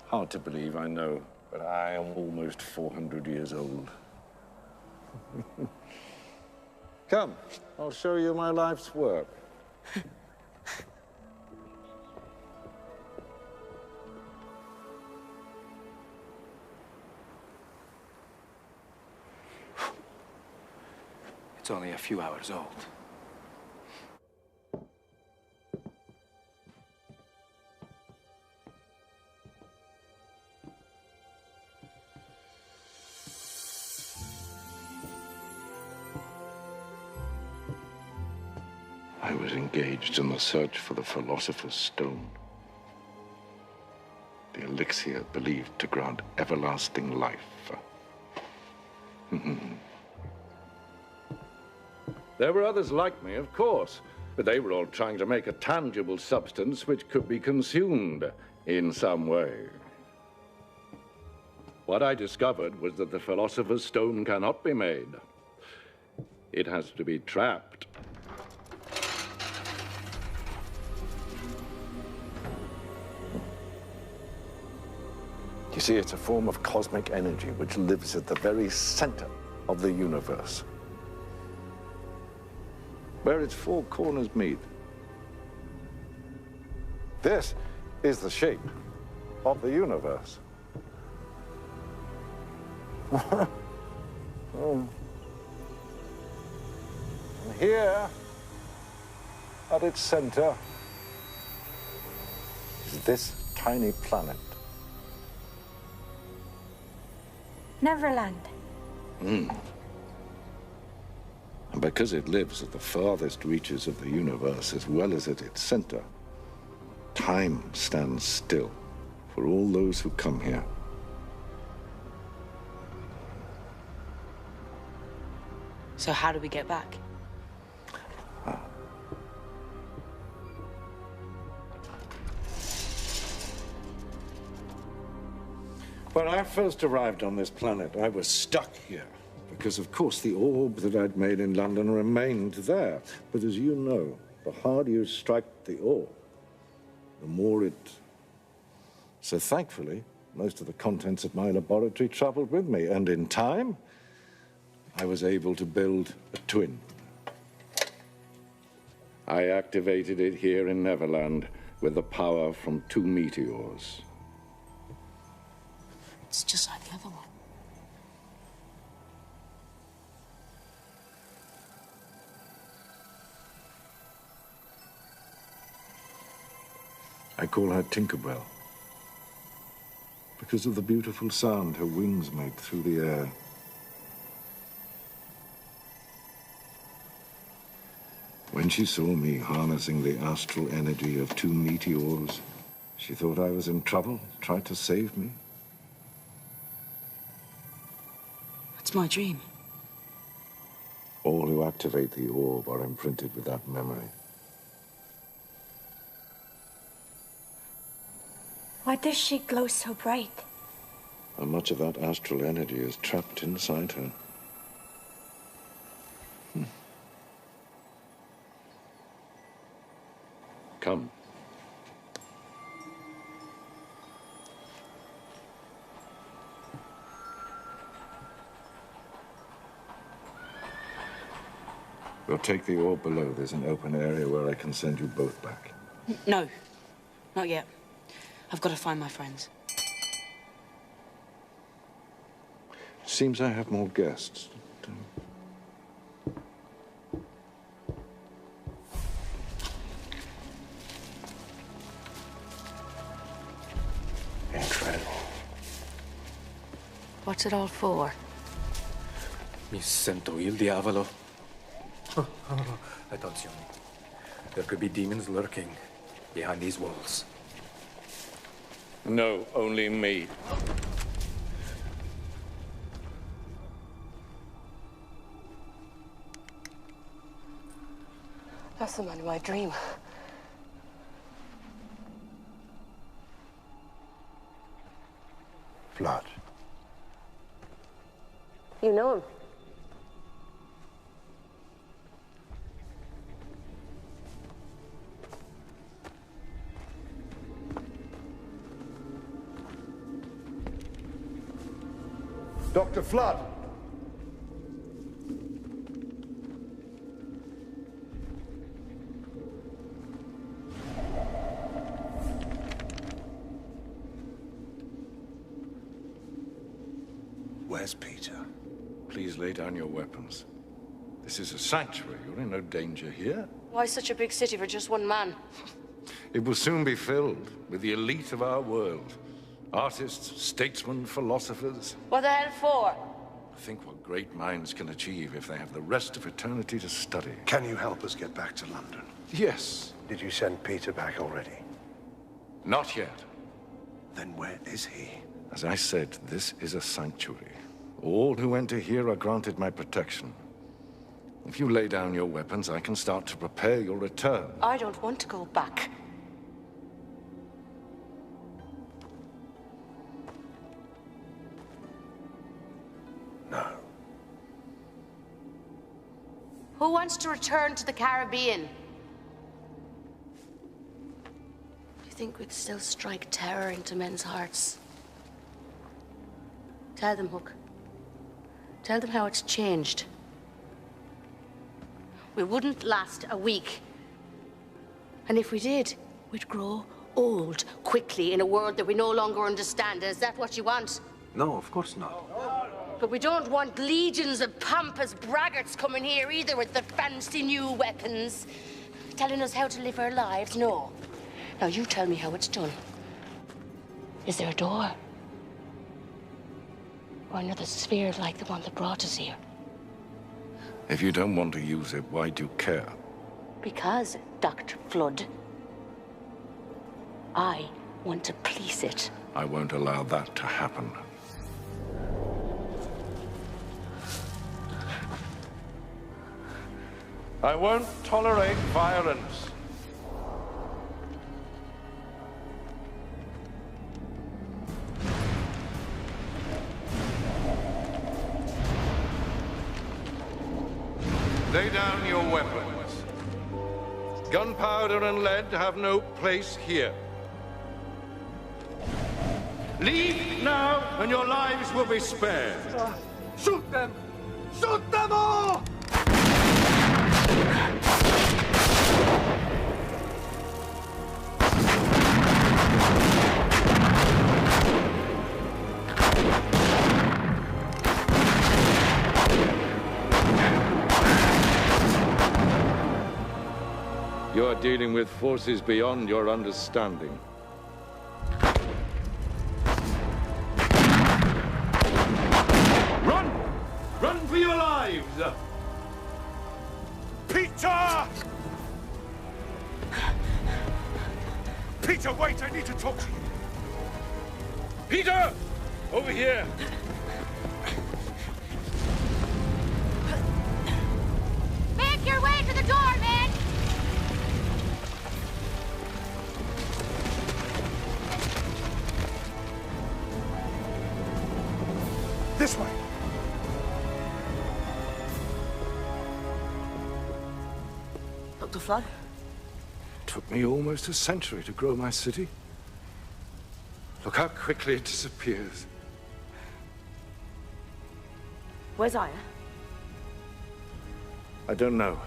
Hard to believe, I know, but I am almost 400 years old. Come, I'll show you my life's work. It's only a few hours old. I was engaged in the search for the Philosopher's Stone. The elixir believed to grant everlasting life. There were others like me, of course, but they were all trying to make a tangible substance which could be consumed in some way. What I discovered was that the Philosopher's Stone cannot be made. It has to be trapped. You see, it's a form of cosmic energy which lives at the very center of the universe, where its four corners meet. This is the shape of the universe. And here, at its center, is this tiny planet. Neverland. And because it lives at the farthest reaches of the universe as well as at its center, time stands still for all those who come here. So how do we get back? When I first arrived on this planet, I was stuck here because, of course, the orb that I'd made in London remained there. But as you know, the harder you strike the orb, the more it... So thankfully, most of the contents of my laboratory traveled with me, and in time, I was able to build a twin. I activated it here in Neverland with the power from 2 meteors. It's just like the other one. I call her Tinkerbell because of the beautiful sound her wings make through the air. When she saw me harnessing the astral energy of 2 meteors, she thought I was in trouble, tried to save me. That's my dream. All who activate the orb are imprinted with that memory. Why does she glow so bright? How much of that astral energy is trapped inside her? Come. We'll take the orb below. There's an open area where I can send you both back. No, not yet. I've got to find my friends. Seems I have more guests. Incredible. What's it all for? Mi sento il diavolo. Attenzione. There could be demons lurking behind these walls. No, only me. That's the man in my dream. Flood. You know him? Dr. Flood! Where's Peter? Please lay down your weapons. This is a sanctuary. You're in no danger here. Why such a big city for just one man? It will soon be filled with the elite of our world. Artists, statesmen, philosophers. What the hell for? Think what great minds can achieve if they have the rest of eternity to study. Can you help us get back to London? Yes. Did you send Peter back already? Not yet. Then where is he? As I said, this is a sanctuary. All who enter here are granted my protection. If you lay down your weapons, I can start to prepare your return. I don't want to go back. No. Who wants to return to the Caribbean? Do you think we'd still strike terror into men's hearts? Tell them, Hook. Tell them how it's changed. We wouldn't last a week. And if we did, we'd grow old quickly in a world that we no longer understand. Is that what you want? No, of course not. But we don't want legions of pompous braggarts coming here either with their fancy new weapons, telling us how to live our lives. No. Now you tell me how it's done. Is there a door? Or another sphere like the one that brought us here? If you don't want to use it, why do you care? Because, Dr. Flood, I want to police it. I won't allow that to happen. I won't tolerate violence. Lay down your weapons. Gunpowder and lead have no place here. Leave now, and your lives will be spared. Shoot them! Shoot them all! You are dealing with forces beyond your understanding. Run! Run for your lives! Peter! Peter, wait, I need to talk to you. Peter! Over here! Make your way to the door, man! This way. Dr. Flood? Took me almost a century to grow my city. Look how quickly it disappears. Where's Aya? I don't know.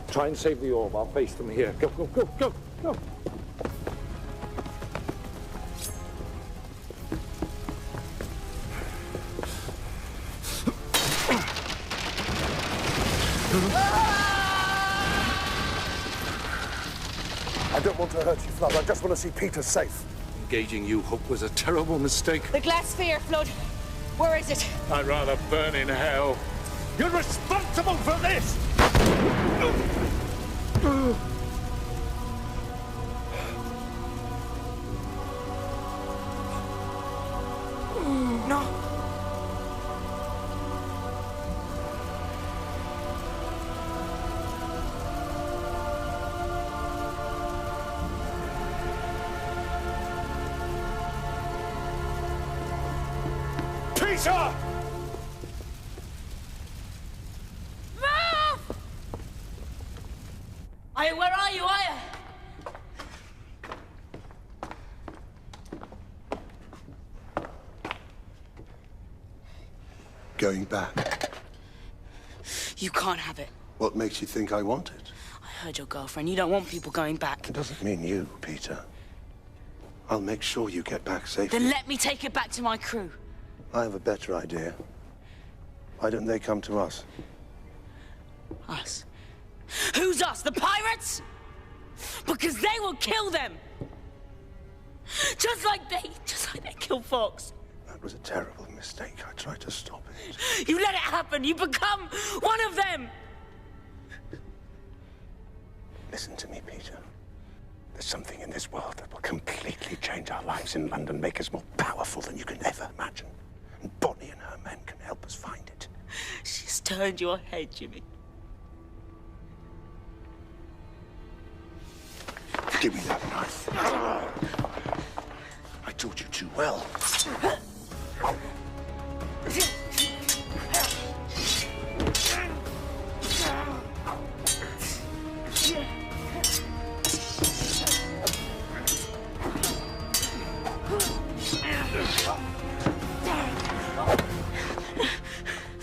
Try and save the orb. I'll face them here. Go, go, go, go, go! I don't want to hurt you, Flood. I just want to see Peter safe. Engaging you, Hope, was a terrible mistake. The glass sphere, Flood. Where is it? I'd rather burn in hell. You're responsible for this! No. Peter! Move! Aya, where are you, Aya? Going back. You can't have it. What makes you think I want it? I heard your girlfriend. You don't want people going back. It doesn't mean you, Peter. I'll make sure you get back safely. Then let me take it back to my crew. I have a better idea. Why don't they come to us? Us? Who's us? The pirates? Because they will kill them. Just like they killed Fox. That was a terrible mistake. I tried to stop it. You let it happen. You become one of them. Listen to me, Peter. There's something in this world that will completely change our lives in London, make us more powerful than you can ever imagine. And Bonnie and her men can help us find it. She's turned your head, Jimmy. Give me that knife. I taught you too well.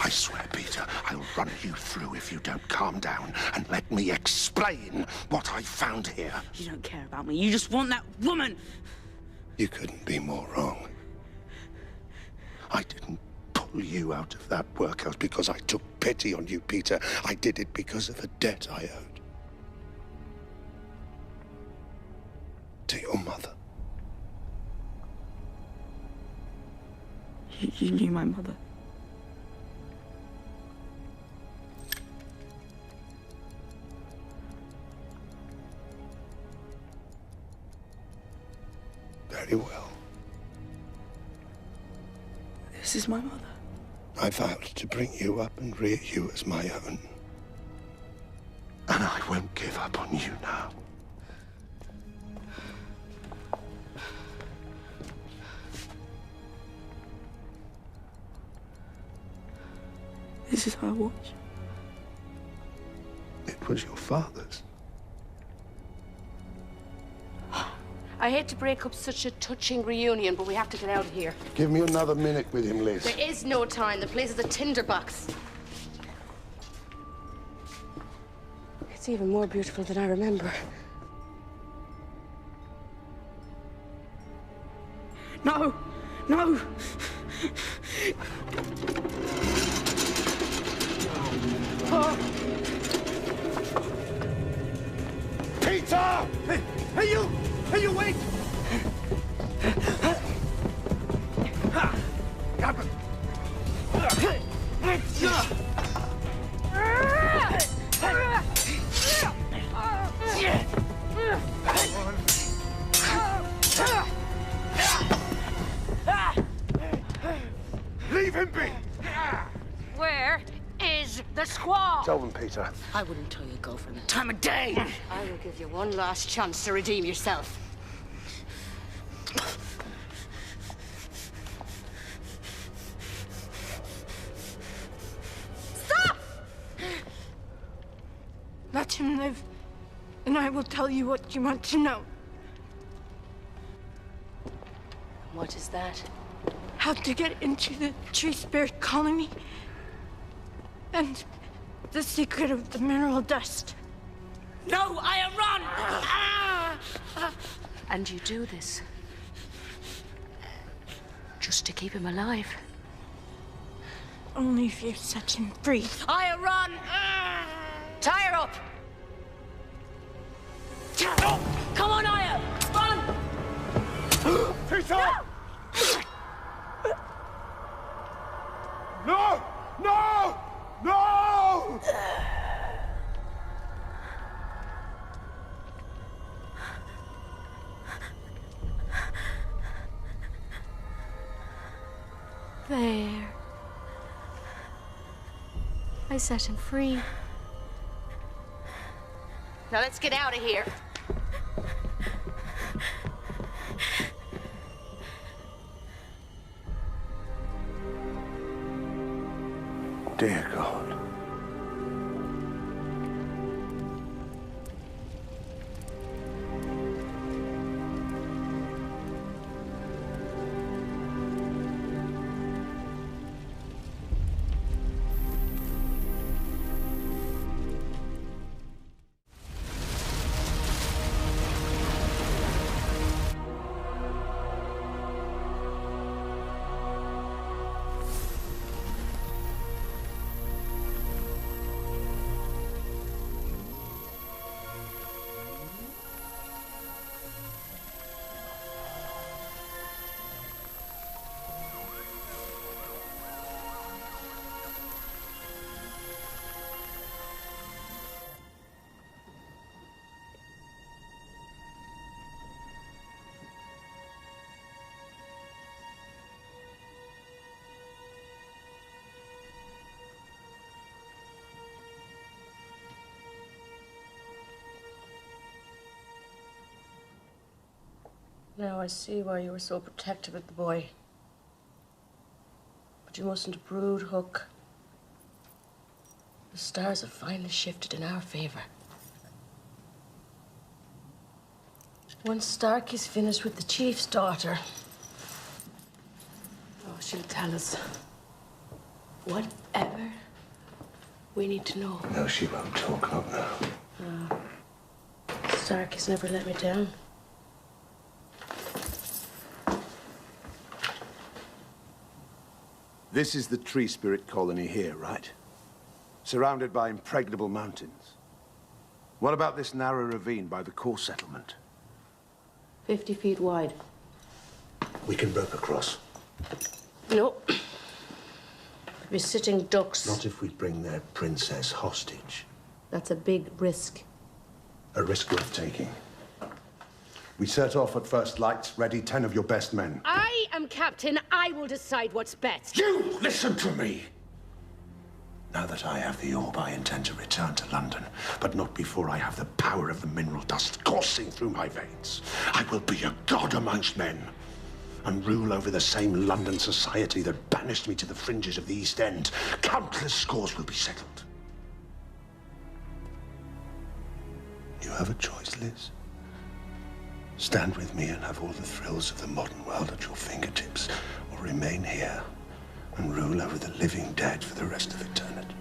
I swear, Peter, I'll run you through if you don't calm down and let me explain what I found here. You don't care about me. You just want that woman. You couldn't be more wrong. I didn't pull you out of that workhouse because I took pity on you, Peter. I did it because of a debt I owed. To your mother. You knew my mother. Very well. This is my mother. I vowed to bring you up and rear you as my own. And I won't give up on you now. This is our watch. It was your father's. I hate to break up such a touching reunion, but we have to get out of here. Give me another minute with him, Liz. There is no time. The place is a tinderbox. It's even more beautiful than I remember. No! No! Peter! Hey, you wait! Leave him be! Where is the squaw? Tell them, Peter. I wouldn't tell your girlfriend the time of day. I will give you one last chance to redeem yourself. him live, and I will tell you what you want to know. What is that? How to get into the tree spirit colony, and the secret of the mineral dust. No, I run! And you do this just to keep him alive? Only if you set him free. I run! Tie her up! No! Come on, Aya! Run! Peter! No! No! No! There. I set him free. Now let's get out of here. Dear God. Now I see why you were so protective of the boy. But you mustn't brood, Hook. The stars have finally shifted in our favor. Once Stark is finished with the chief's daughter, she'll tell us whatever we need to know. No, she won't talk, not now. Stark has never let me down. This is the tree spirit colony here, right? Surrounded by impregnable mountains. What about this narrow ravine by the core settlement? 50 feet wide. We can rope across. No. We're sitting ducks. Not if we bring their princess hostage. That's a big risk. A risk worth taking. We set off at first light, ready 10 of your best men. I am captain. I will decide what's best. You listen to me! Now that I have the orb, I intend to return to London, but not before I have the power of the mineral dust coursing through my veins. I will be a god amongst men and rule over the same London society that banished me to the fringes of the East End. Countless scores will be settled. You have a choice, Liz. Stand with me and have all the thrills of the modern world at your fingertips, or remain here and rule over the living dead for the rest of eternity.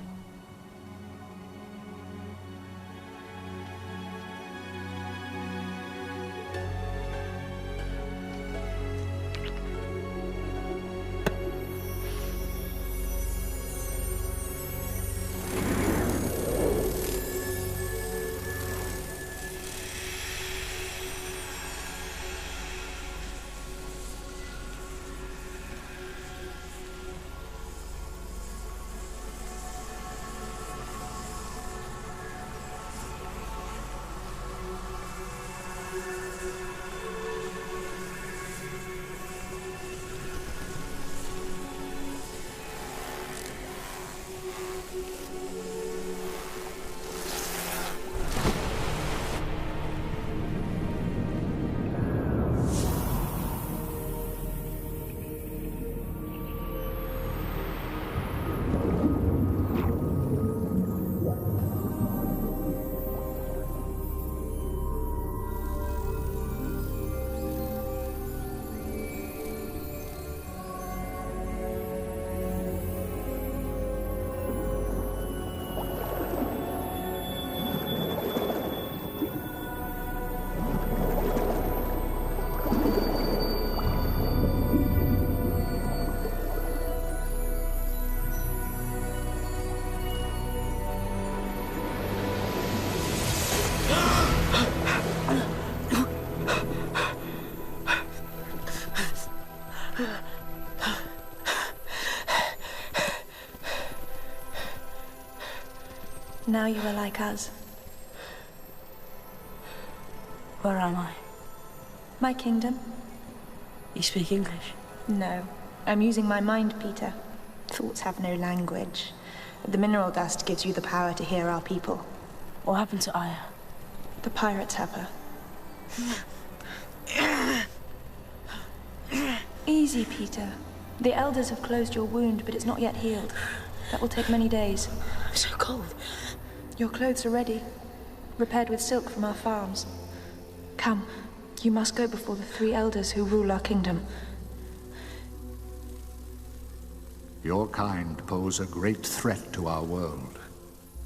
Now you are like us. Where am I? My kingdom? You speak English? No. I'm using my mind, Peter. Thoughts have no language. The mineral dust gives you the power to hear our people. What happened to Aya? The pirates have her. Easy, Peter. The elders have closed your wound, but it's not yet healed. That will take many days. I'm so cold. Your clothes are ready, repaired with silk from our farms. Come, you must go before the 3 elders who rule our kingdom. Your kind pose a great threat to our world.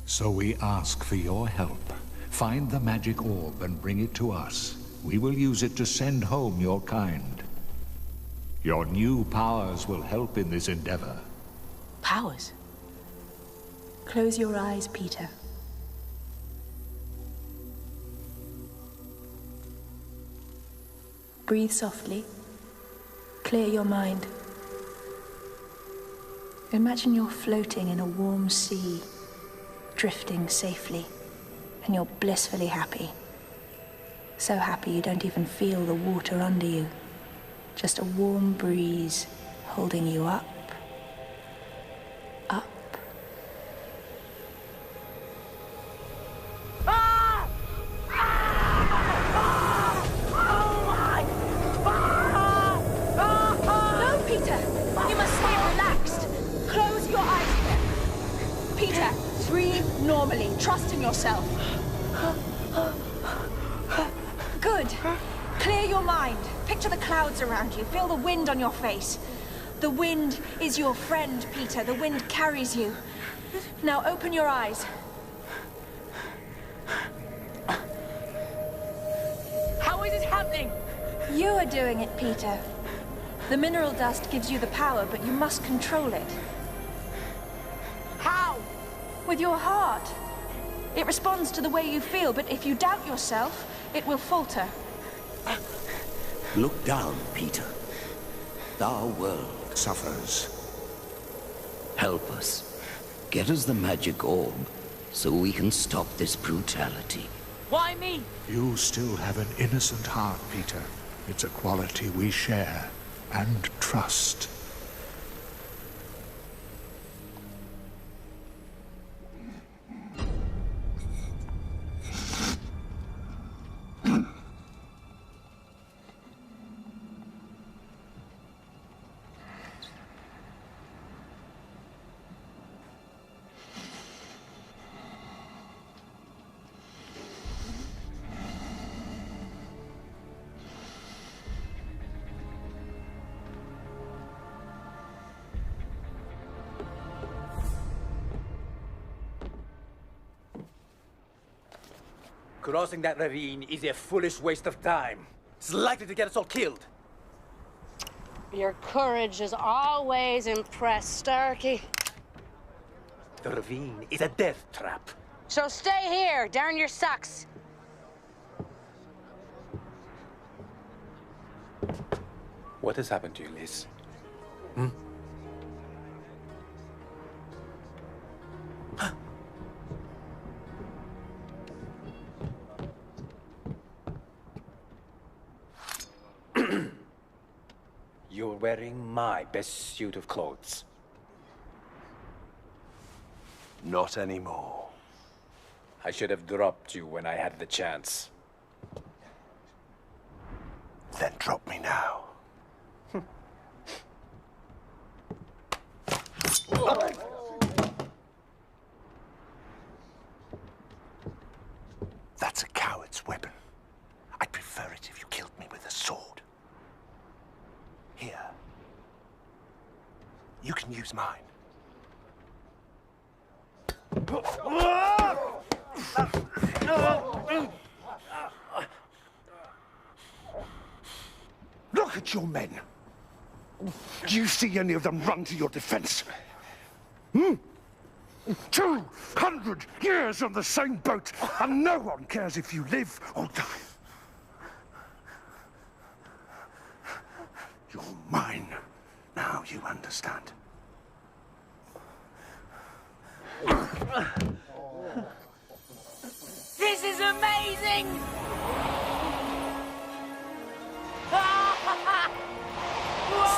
So we ask for your help. Find the magic orb and bring it to us. We will use it to send home your kind. Your new powers will help in this endeavor. Powers? Close your eyes, Peter. Breathe softly. Clear your mind. Imagine you're floating in a warm sea, drifting safely, and you're blissfully happy. So happy you don't even feel the water under you. Just a warm breeze holding you up, up. No, Peter! You must stay relaxed. Close your eyes again. Peter, breathe normally. Trust in yourself. Good. Clear your mind. Picture the clouds around you. Feel the wind on your face. The wind is your friend, Peter. The wind carries you. Now open your eyes. How is it happening? You are doing it, Peter. The mineral dust gives you the power, but you must control it. How? With your heart. It responds to the way you feel, but if you doubt yourself, it will falter. Look down, Peter. Our world suffers. Help us. Get us the magic orb, so we can stop this brutality. Why me? You still have an innocent heart, Peter. It's a quality we share and trust. Crossing that ravine is a foolish waste of time. It's likely to get us all killed. Your courage has always impressed, Starkey. The ravine is a death trap. So stay here, darn your socks. What has happened to you, Liz? Hmm? You're wearing my best suit of clothes. Not anymore. I should have dropped you when I had the chance. Then drop me now. That's a coward's weapon. I'd prefer it if you killed me with a sword. Here. You can use mine. Look at your men. Do you see any of them run to your defense? 200 years on the same boat, and no one cares if you live or die. You're mine now. Now you understand. This is amazing!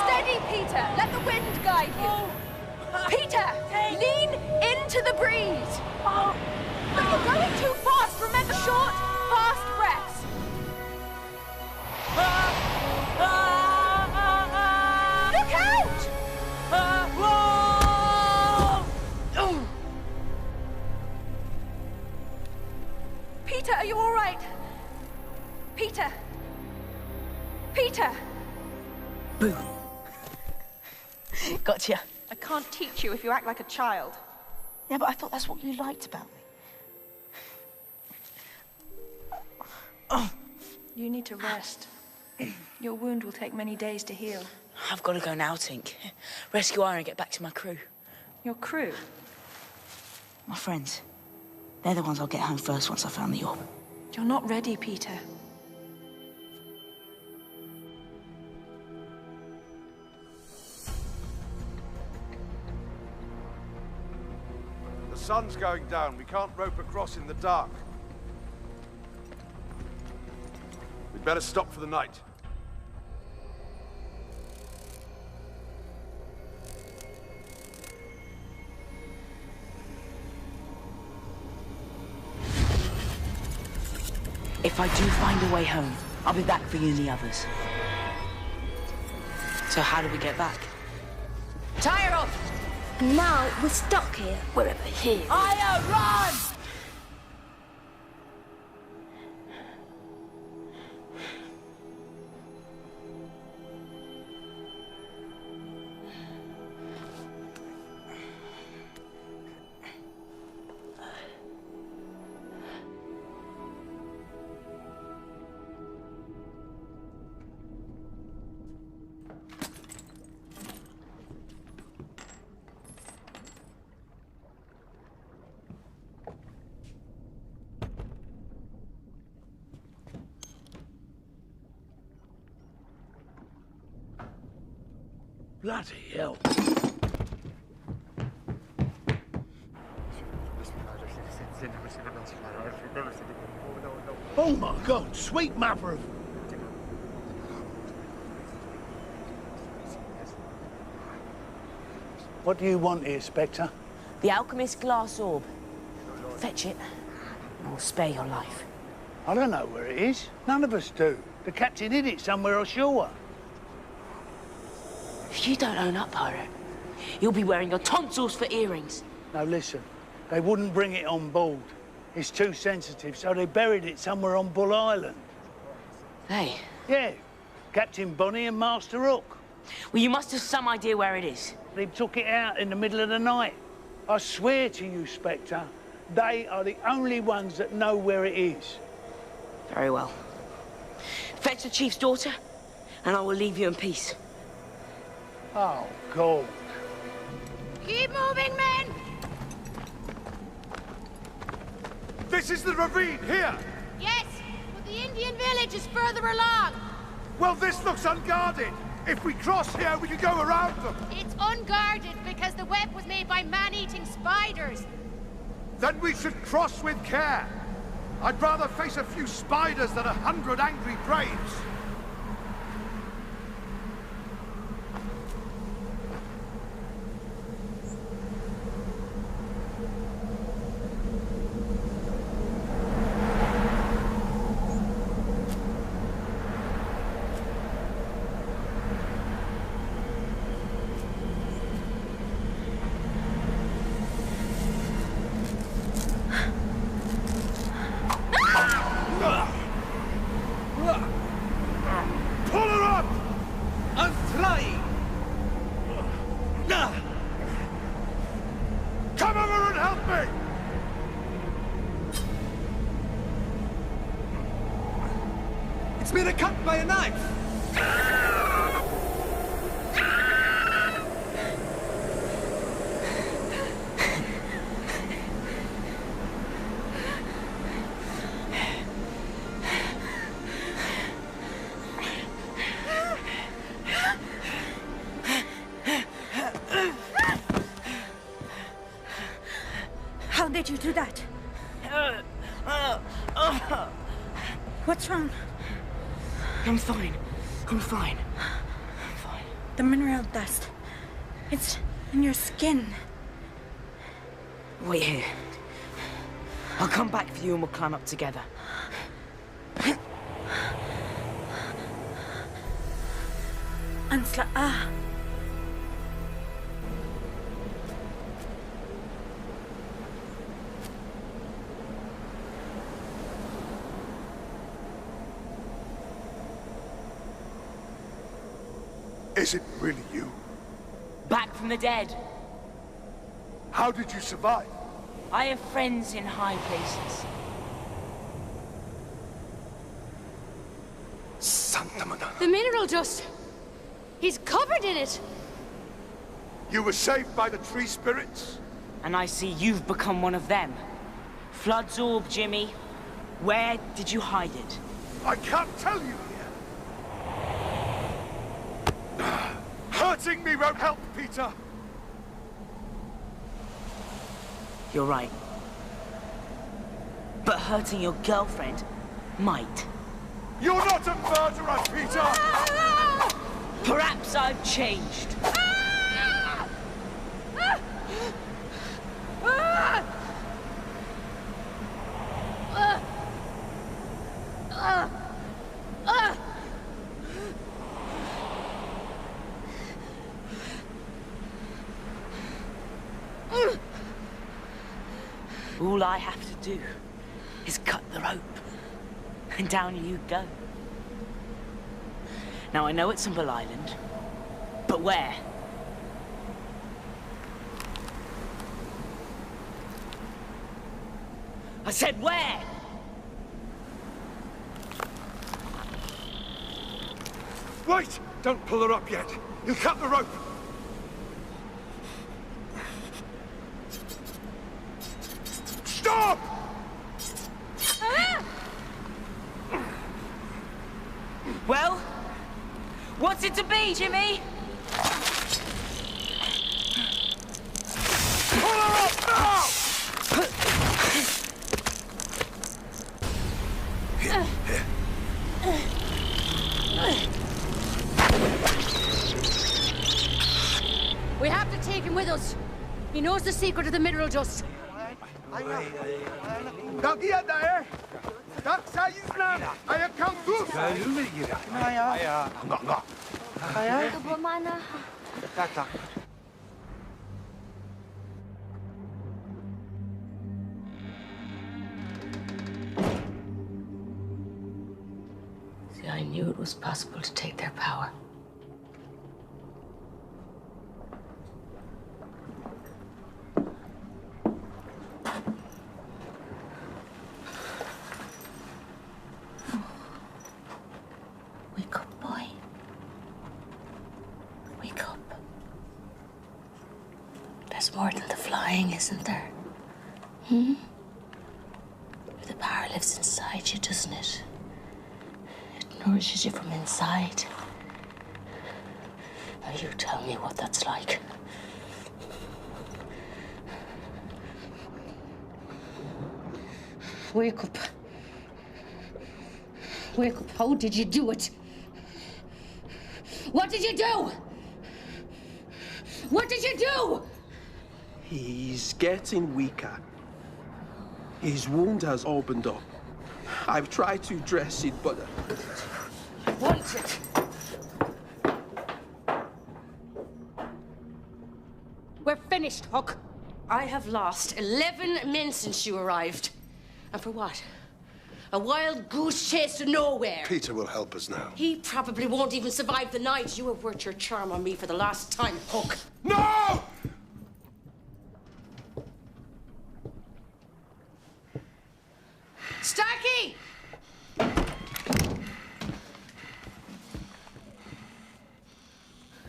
Steady, Peter. Let the wind guide you. Peter, lean into the breeze. But you're going too fast. Remember, short, fast breaths. Look out! Peter, are you all right? Peter. Peter. Boo. Gotcha. I can't teach you if you act like a child. Yeah, but I thought that's what you liked about me. You need to rest. Your wound will take many days to heal. I've got to go now, Tink. Rescue Iron and get back to my crew. Your crew? My friends. They're the ones I'll get home first once I found the orb. You're not ready, Peter. The sun's going down. We can't rope across in the dark. We'd better stop for the night. If I do find a way home, I'll be back for you and the others. So how do we get back? Tire off! Now we're stuck here. Wherever here. Aya, run! Bloody hell. Oh my God, sweet mother of... What do you want here, Spectre? The alchemist's glass orb. Fetch it, and I'll spare your life. I don't know where it is. None of us do. The captain hid it somewhere ashore. If you don't own up, pirate, you'll be wearing your tonsils for earrings. Now listen, they wouldn't bring it on board. It's too sensitive, so they buried it somewhere on Bull Island. Hey? Yeah, Captain Bonnie and Master Hook. Well, you must have some idea where it is. They took it out in the middle of the night. I swear to you, Spectre, they are the only ones that know where it is. Very well. Fetch the chief's daughter, and I will leave you in peace. Oh, God. Keep moving, men! This is the ravine, here! Yes, but the Indian village is further along. Well, this looks unguarded. If we cross here, we can go around them. It's unguarded because the web was made by man-eating spiders. Then we should cross with care. I'd rather face a few spiders than 100 angry braves. did you do that? What's wrong? I'm fine. I'm fine. The mineral dust. It's in your skin. Wait here. I'll come back for you and we'll climb up together. Ansla, Is it really you? Back from the dead. How did you survive? I have friends in high places. Santa Madonna. The mineral dust. He's covered in it. You were saved by the tree spirits? And I see you've become one of them. Flood's orb, Jimmy. Where did you hide it? I can't tell you here. Hurting me won't help, Peter. You're right. But hurting your girlfriend might. You're not a murderer, Peter! Perhaps I've changed. All I have to do is cut the rope, and down you go. Now, I know it's on Bull Island, but where? I said where? Wait! Don't pull her up yet. You'll cut the rope. Stop! Well, what's it to be, Jimmy? Pull her up now! We have to take him with us. He knows the secret of the mineral dust. See, I knew it was possible to take their power. Wake up, boy. Wake up. There's more than the flying, isn't there? Hmm? The power lives inside you, doesn't it? It nourishes you from inside. Now you tell me what that's like. Wake up. Wake up. How did you do it? What did you do? What did you do? He's getting weaker. His wound has opened up. I've tried to dress it, but... I want it. We're finished, Hook. I have lost 11 men since you arrived. And for what? A wild goose chase to nowhere. Peter will help us now. He probably won't even survive the night. You have worked your charm on me for the last time, Hook. No! Starkey!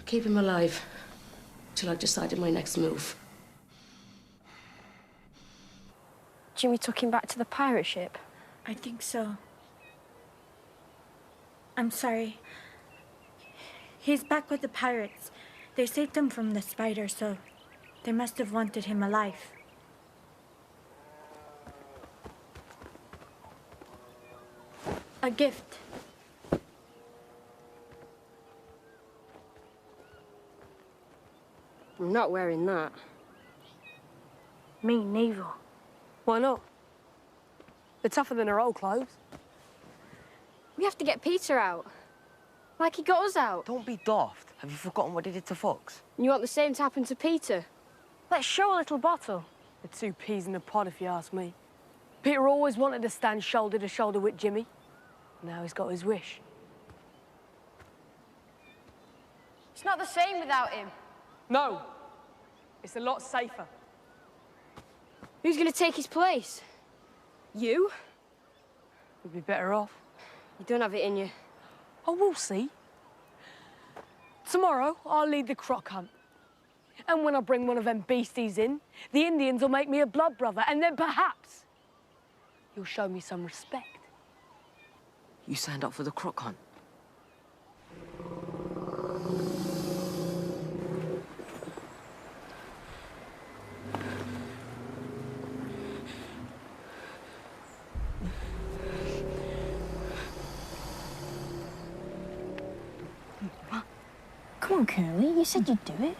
Keep him alive till I've decided my next move. Jimmy took him back to the pirate ship? I think so. I'm sorry. He's back with the pirates. They saved him from the spider, so they must have wanted him alive. A gift. I'm not wearing that. Me neither. Why not? They're tougher than her old clothes. We have to get Peter out. Like he got us out. Don't be daft. Have you forgotten what he did to Fox? You want the same to happen to Peter? Let's show a little bottle. They're two peas in a pod, if you ask me. Peter always wanted to stand shoulder to shoulder with Jimmy. Now he's got his wish. It's not the same without him. No. It's a lot safer. Who's going to take his place? You? We'd be better off. You don't have it in you. Oh, we'll see. Tomorrow, I'll lead the croc hunt. And when I bring one of them beasties in, the Indians will make me a blood brother, and then perhaps you'll show me some respect. You signed up for the croc hunt. Come on, Curly. You said you'd do it.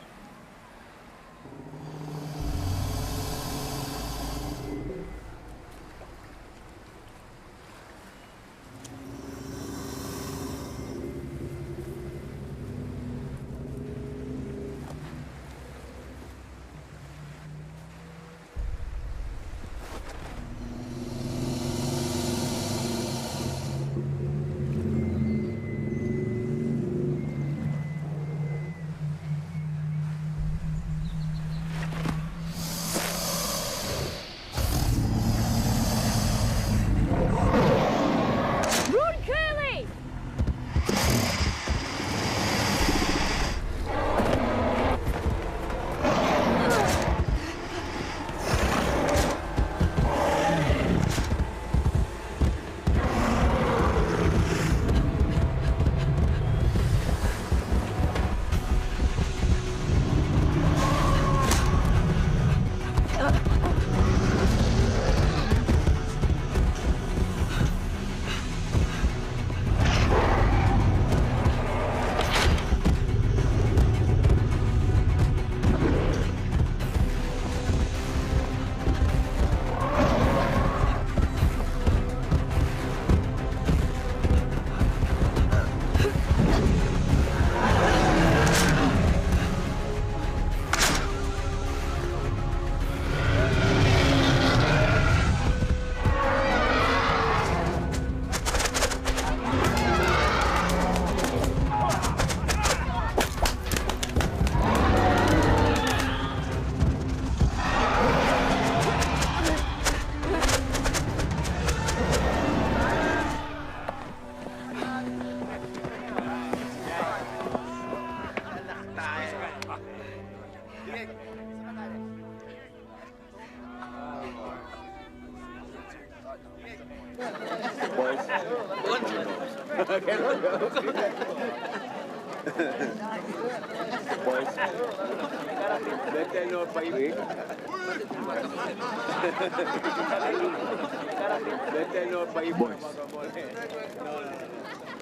Boys,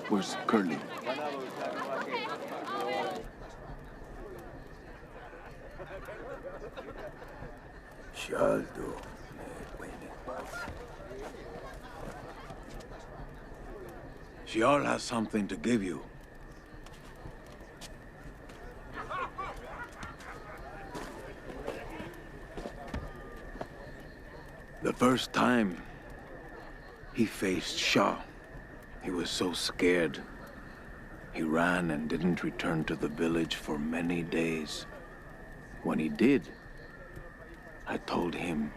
where's Curly? Shall do. She all has something to give you. The first time he faced Shah, he was so scared. He ran and didn't return to the village for many days. When he did, I told him,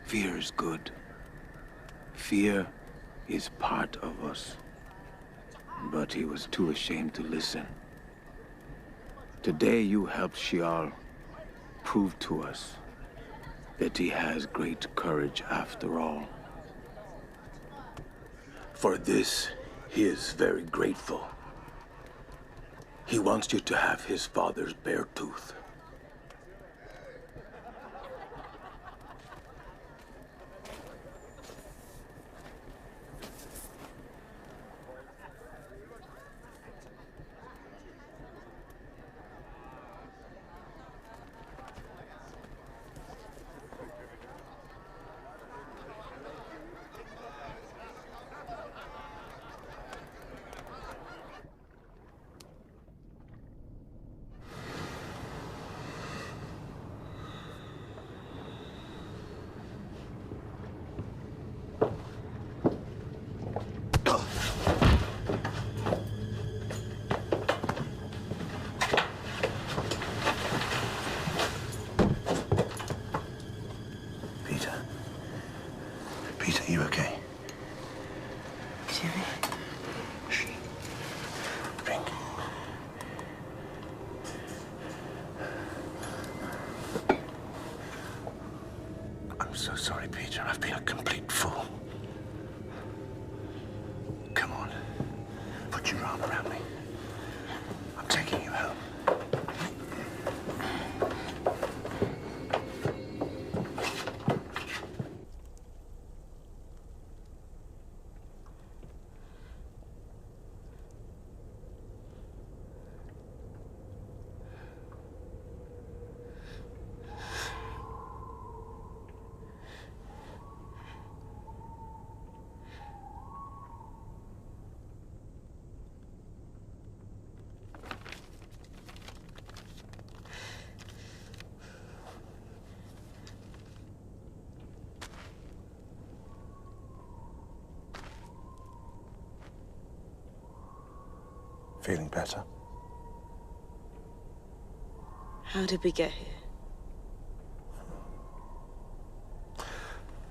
fear is good. Fear is part of us. But he was too ashamed to listen. Today you helped Shial prove to us that he has great courage after all. For this, he is very grateful. He wants you to have his father's bare tooth. you okay? Jimmy? Drink. I'm so sorry, Peter. I've been a complete fool. Come on. Put your arm around me. I'm taking you home. Feeling better? How did we get here?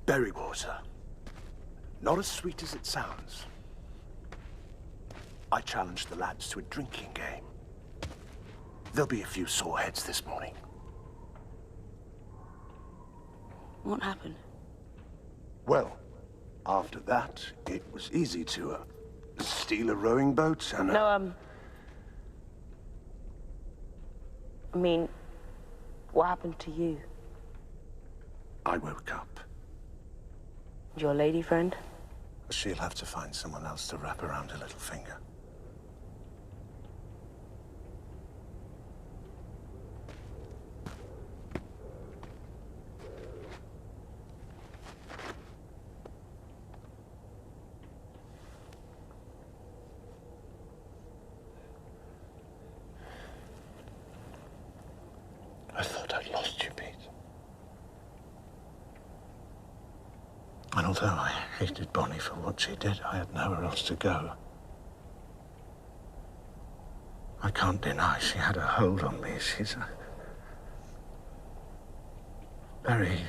Berry water. Not as sweet as it sounds. I challenged the lads to a drinking game. There'll be a few sore heads this morning. What happened? Well, after that, it was easy to steal a rowing boat and No, I mean, what happened to you? I woke up. Your lady friend? She'll have to find someone else to wrap around her little finger. I thought I'd lost you, Pete. And although I hated Bonnie for what she did, I had nowhere else to go. I can't deny she had a hold on me. She's a very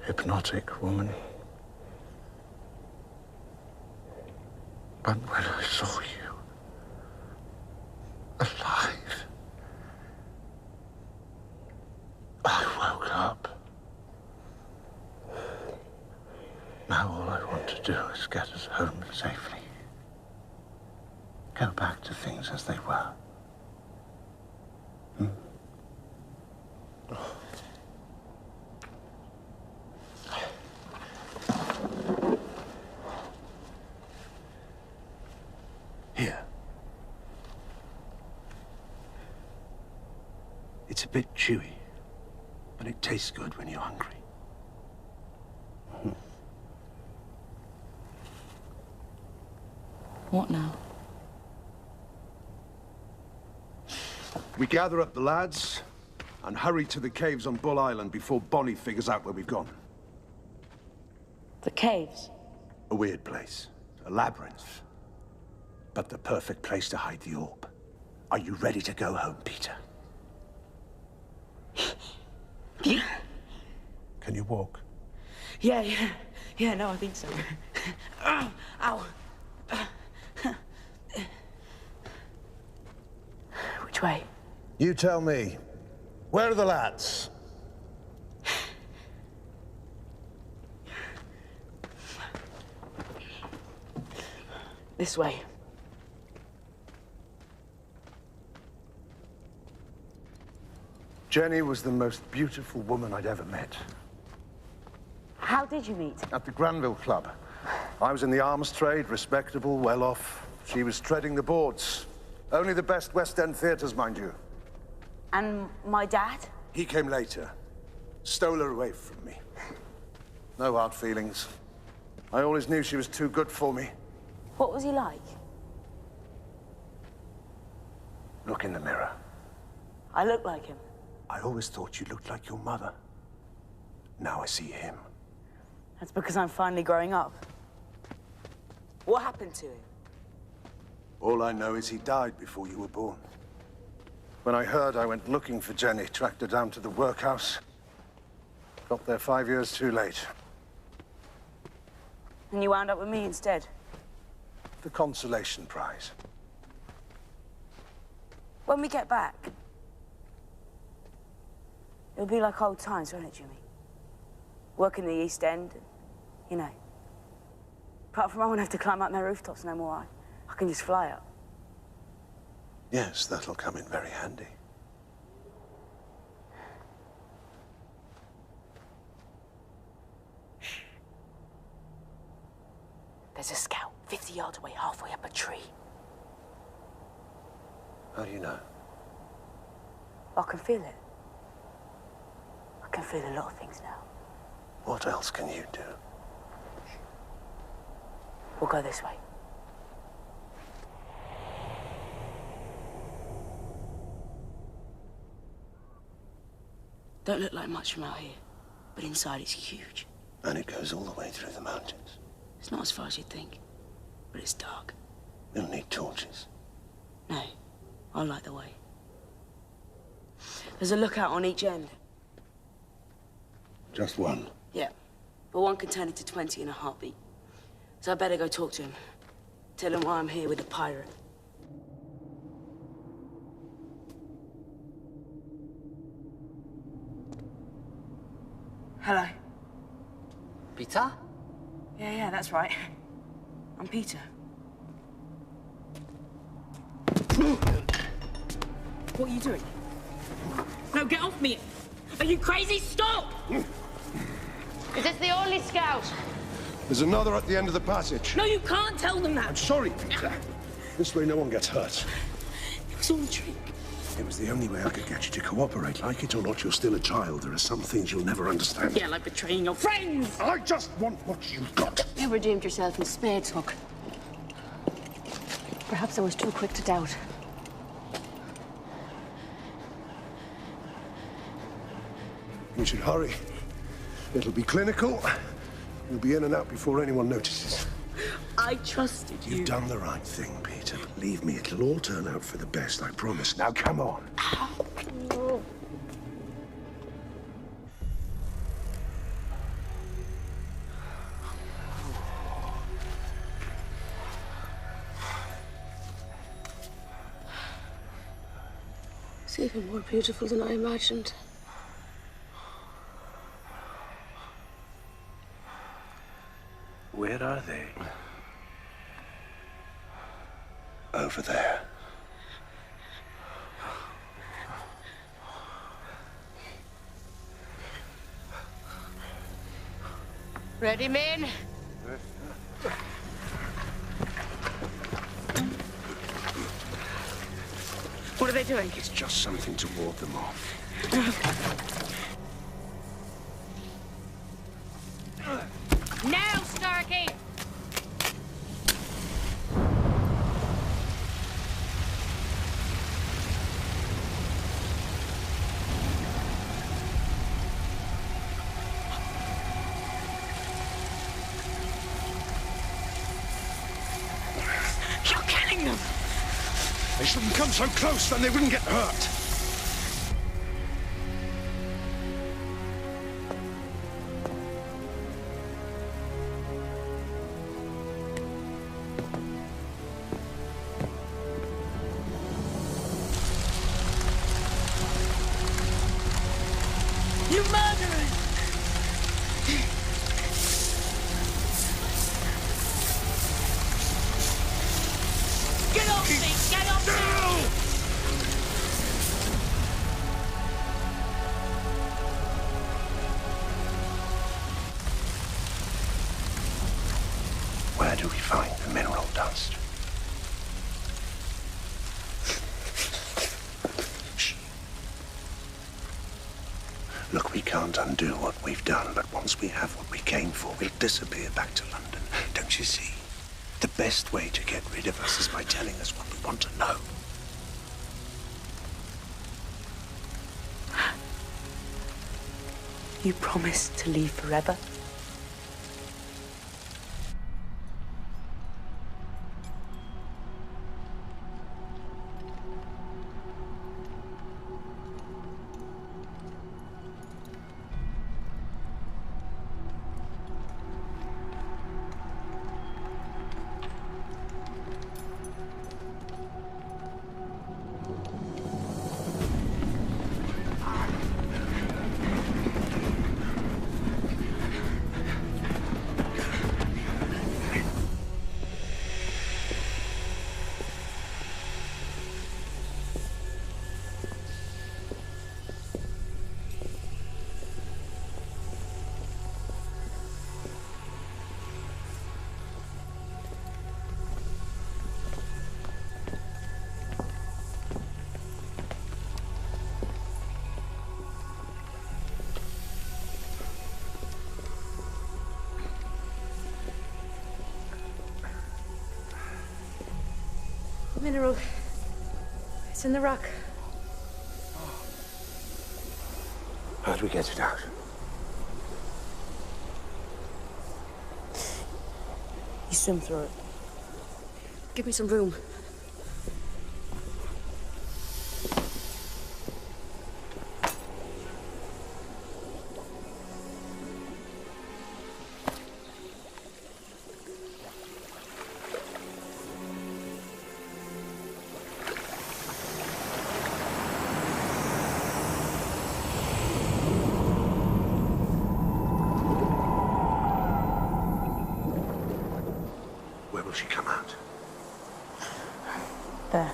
hypnotic woman. But when I saw you alive, I woke up. Now all I want to do is get us home safely. Go back to things as they were. Here. It's a bit chewy, but it tastes good when you're hungry. What now? We gather up the lads and hurry to the caves on Bull Island before Bonnie figures out where we've gone. The caves? A weird place. A labyrinth. But the perfect place to hide the orb. Are you ready to go home, Peter? Yeah. Can you walk? Yeah, no, I think so. Ow. Which way? You tell me. Where are the lads? This way. Jenny was the most beautiful woman I'd ever met. How did you meet? At the Granville Club. I was in the arms trade, respectable, well off. She was treading the boards. Only the best West End theatres, mind you. And my dad? He came later. Stole her away from me. No hard feelings. I always knew she was too good for me. What was he like? Look in the mirror. I look like him. I always thought you looked like your mother. Now I see him. That's because I'm finally growing up. What happened to him? All I know is he died before you were born. When I heard, I went looking for Jenny, tracked her down to the workhouse. Got there 5 years too late. And you wound up with me instead. The consolation prize. When we get back, it'll be like old times, won't it, Jimmy? Work in the East End, you know. Apart from I won't have to climb up their rooftops no more. I can just fly up. Yes, that'll come in very handy. There's a scout 50 yards away, halfway up a tree. How do you know? I can feel it. I can feel a lot of things now. What else can you do? We'll go this way. Don't look like much from out here, but inside it's huge. And it goes all the way through the mountains. It's not as far as you'd think, but it's dark. You'll need torches. No, I'll light the way. There's a lookout on each end. Just one. Yeah, but one can turn into 20 in a heartbeat. So I better go talk to him. Tell him why I'm here with a pirate. Hello. Peter? Yeah, that's right. I'm Peter. What are you doing? No, get off me! Are you crazy? Stop! Is this the only scout? There's another at the end of the passage. No, you can't tell them that! I'm sorry, Peter. This way no one gets hurt. It was all a trick. It was the only way I could get you to cooperate. Like it or not, you're still a child. There are some things you'll never understand. Yeah, like betraying your friends! I just want what you've got. You redeemed yourself in spades, Hook. Perhaps I was too quick to doubt. We should hurry. It'll be clinical. We'll be in and out before anyone notices. I trusted you. You've done the right thing, Peter. Believe me, it'll all turn out for the best, I promise. Now, come on. It's even more beautiful than I imagined. Where are they? Over there. Ready, men? What are they doing? It's just something to ward them off. Now, Starkey! You're killing them! They shouldn't come so close, then they wouldn't get hurt. You murderers! Get off me! Get off me! Where do we find the mineral dust? Shh. Look, we can't undo what we've done, but once we have what we came for, we'll disappear back to London. Don't you see? The best way to get rid of us is by telling us what we want to know. You promised to leave forever? Mineral. It's in the rock. How do we get it out? You swim through it. Give me some room. Where will she come out? There.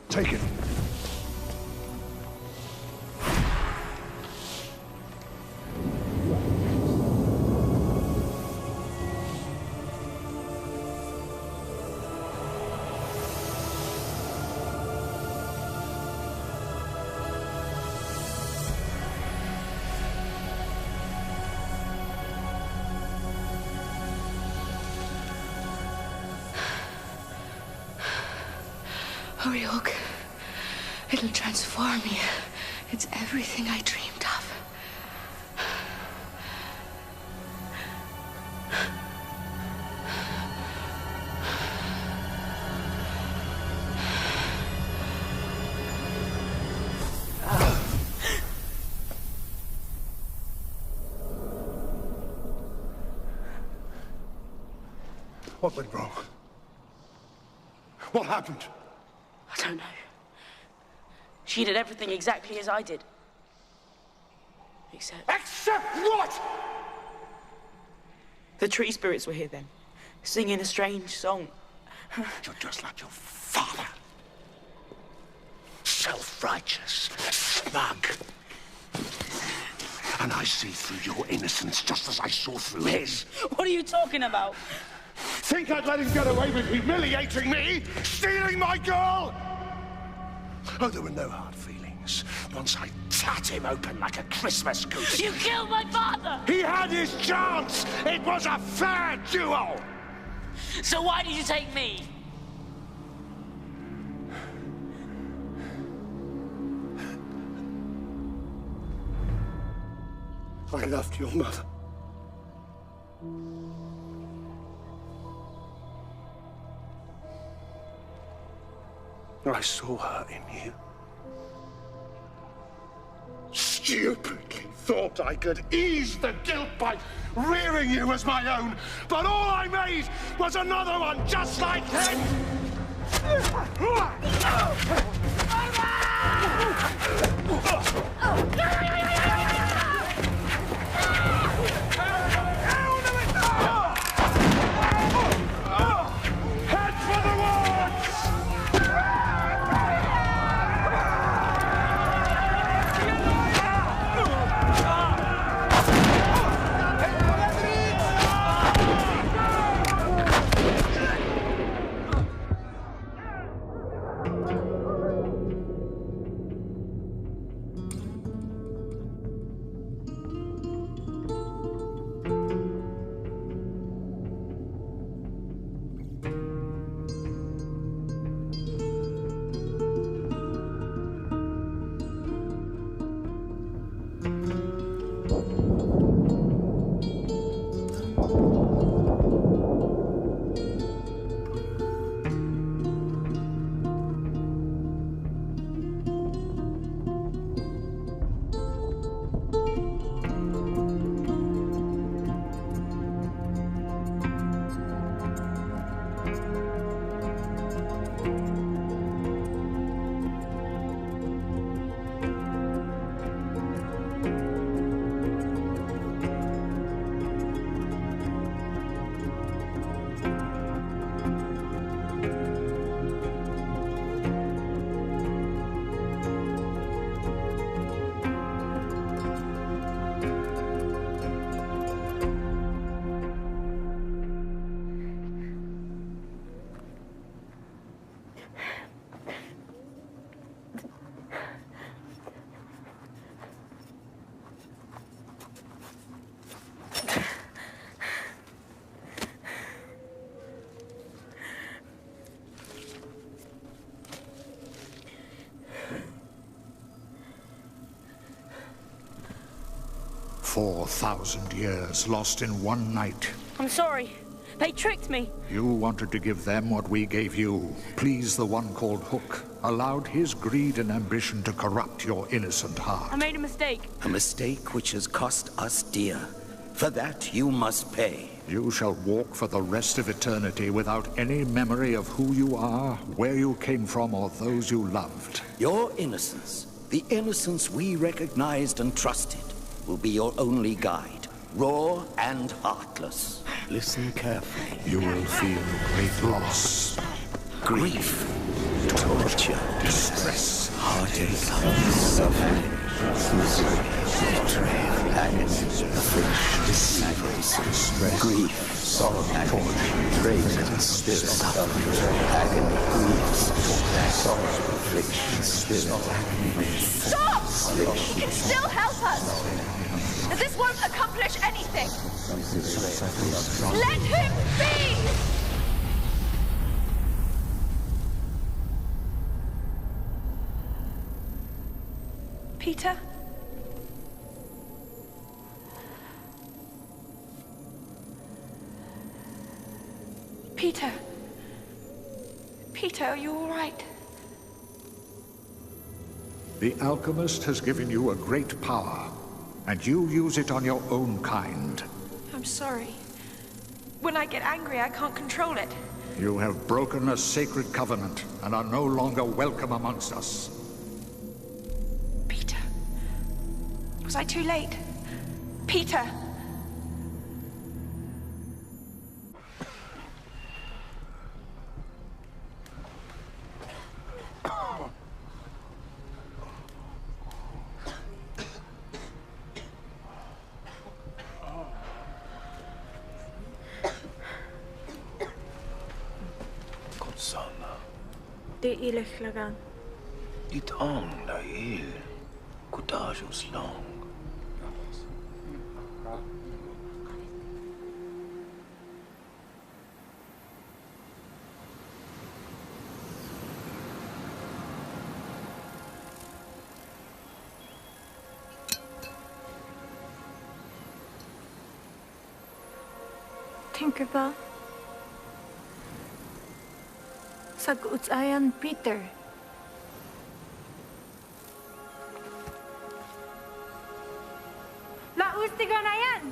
Take it. Hurry, Hook. It'll transform me. It's everything I dreamed of. What went wrong? What happened? I don't know. She did everything exactly as I did. Except... Except what? The tree spirits were here then, singing a strange song. You're just like your father. Self-righteous, smug. And I see through your innocence just as I saw through his. What are you talking about? Think I'd let him get away with humiliating me? Stealing my girl? Oh, there were no hard feelings. Once I cut him open like a Christmas goose. You killed my father! He had his chance! It was a fair duel! So why did you take me? I loved your mother. I saw her in you. Stupidly thought I could ease the guilt by rearing you as my own, but all I made was another one just like him! Head for the woods! 4,000 years lost in one night. I'm sorry. They tricked me. You wanted to give them what we gave you. Please the one called Hook. Allowed his greed and ambition to corrupt your innocent heart. I made a mistake. A mistake which has cost us dear. For that you must pay. You shall walk for the rest of eternity without any memory of who you are, where you came from, or those you loved. Your innocence, the innocence we recognized and trusted, will be your only guide. Raw and heartless. Listen carefully. You will feel great loss, grief, torture, distress, heartache, suffering, misery, betrayal, agony, affliction, deceivers, distress, grief, sorrow, torture, praise, spirit, suffering, agony, grief, sorrow, affliction, spirit, Stop! He can still help us! This won't accomplish anything! Let him be! Peter? Peter? Peter, are you all right? The alchemist has given you a great power, and you use it on your own kind. I'm sorry. When I get angry, I can't control it. You have broken a sacred covenant and are no longer welcome amongst us. Peter. Was I too late? Peter! Di ilichlagan. Dit ang dahil kudajos lang. Tinkerbell? Sag-utsayan, Peter. Laustigan na yan!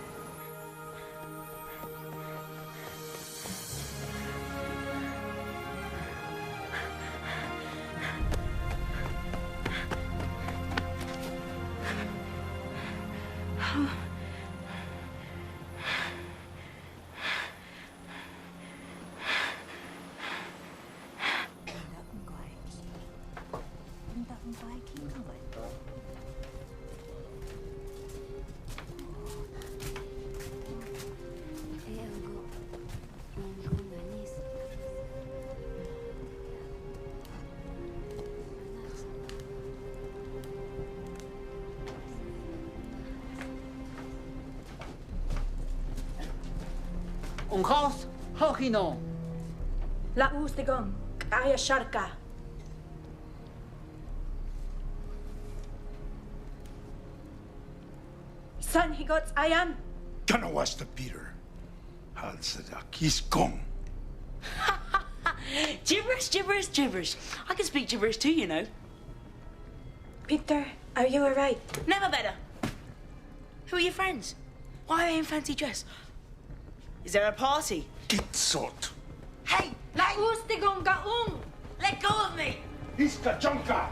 Ongos, hogino. Laustigan, kaya sharka. Son, he got ayan. Ganawasta Peter. Halsadakis gong. Gibberish, gibberish, gibberish. I can speak gibberish too, you know. Peter, are you alright? Never better. Who are your friends? Why are they in fancy dress? Is there a party? Gitsot. Hey, Laustigan gaung! let go of me! Iska Junka!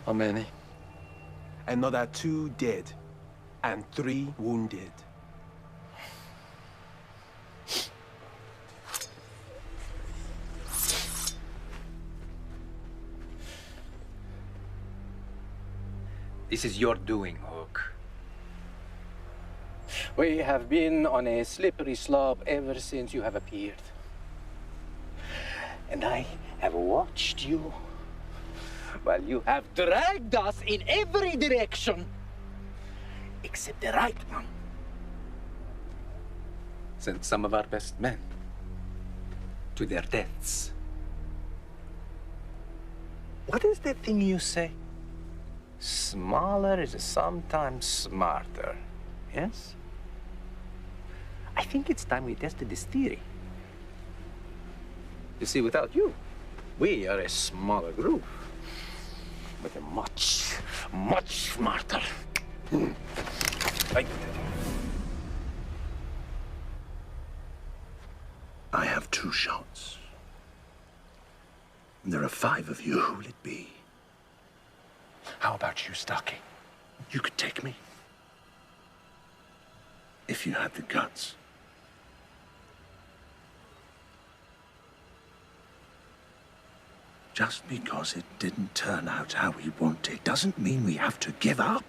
How many? Another 2 dead and 3 wounded. This is your doing, Hook. We have been on a slippery slope ever since you have appeared. And I have watched you while you have dragged us in every direction. except the right one. Sent some of our best men to their deaths. What is that thing you say? Smaller is sometimes smarter, yes? I think it's time we tested this theory. You see, without you, we are a smaller group, but a much, much smarter. I have 2 shots. And there are 5 of you. Who will it be? How about you, Starkey? You could take me. If you had the guts. Just because it didn't turn out how we wanted doesn't mean we have to give up.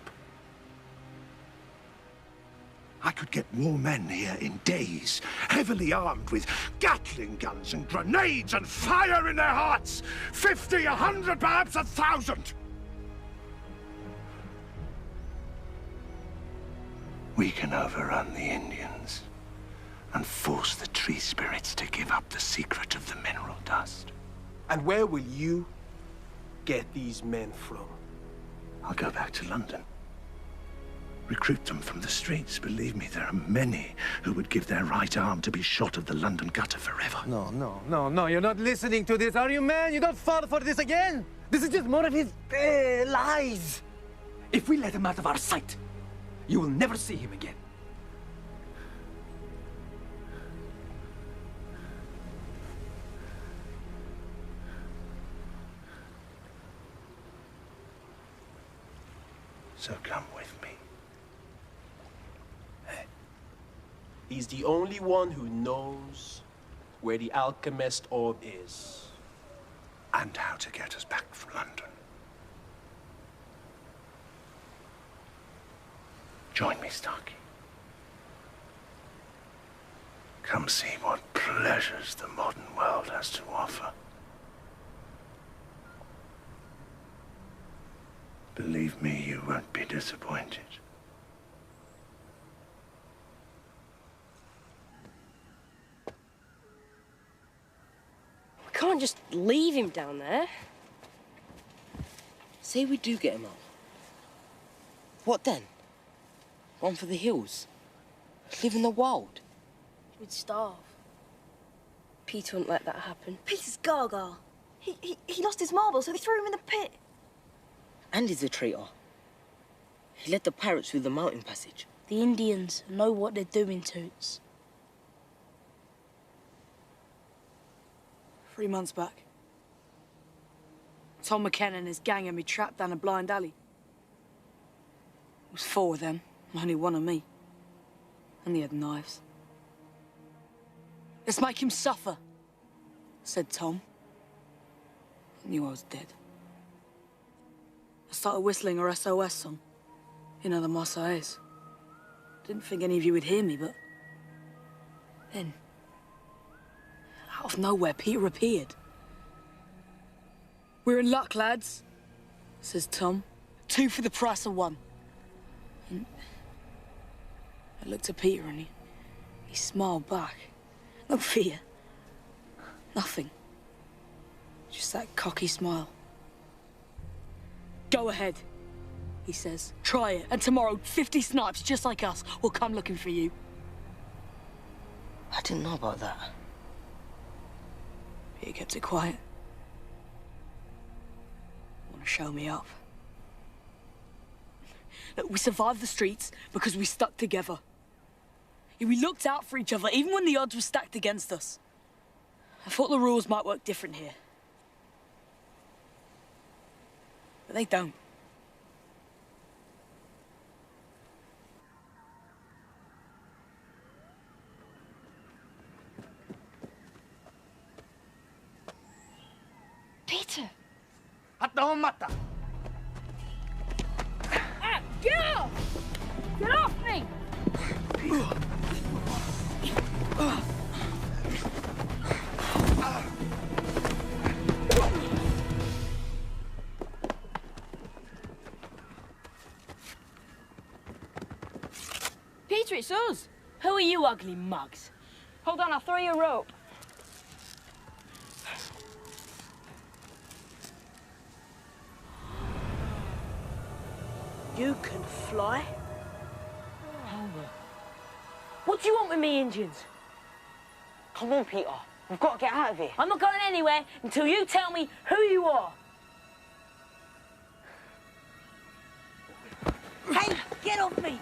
I could get more men here in days, heavily armed with Gatling guns and grenades and fire in their hearts. 50, 100, perhaps 1,000. We can overrun the Indians and force the tree spirits to give up the secret of the mineral dust. And where will you get these men from? I'll go back to London. Recruit them from the streets. Believe me, there are many who would give their right arm to be shot of the London gutter forever. No, you're not listening to this, are you, man? You don't fall for this again. This is just more of his lies. If we let him out of our sight, you will never see him again. So come with me. He's the only one who knows where the alchemist orb is. And how to get us back from London. Join me, Starkey. Come see what pleasures the modern world has to offer. Believe me, you won't be disappointed. We can't just leave him down there. Say we do get him out. What then? Run for the hills? Live in the wild? We'd starve. Peter wouldn't let that happen. Peter's Gaga. He lost his marble, so they threw him in the pit. And he's a traitor. He led the pirates through the mountain passage. The Indians know what they're doing, Toots. 3 months back. Tom McKenna and his gang had me trapped down a blind alley. It was 4 of them, and only 1 of me. And they had knives. Let's make him suffer, said Tom. I knew I was dead. I started whistling a SOS song. You know, the Marseillaise. Didn't think any of you would hear me, but... then... out of nowhere, Peter appeared. "We're in luck, lads," says Tom. 2 for the price of 1. And I looked at Peter and he smiled back. No fear. Nothing. Just that cocky smile. "Go ahead," he says. "Try it, and tomorrow 50 snipes just like us will come looking for you." I didn't know about that. Peter kept it quiet. Want to show me up. Look, we survived the streets because we stuck together. We looked out for each other, even when the odds were stacked against us. I thought the rules might work different here. But they don't. Peter! At the home mata. Ah, get off! Get off me! Peter, it's us. Who are you ugly mugs? Hold on, I'll throw you a rope. You can fly? What do you want with me, Indians? Come on, Peter. We've got to get out of here. I'm not going anywhere until you tell me who you are. Hey, get off me!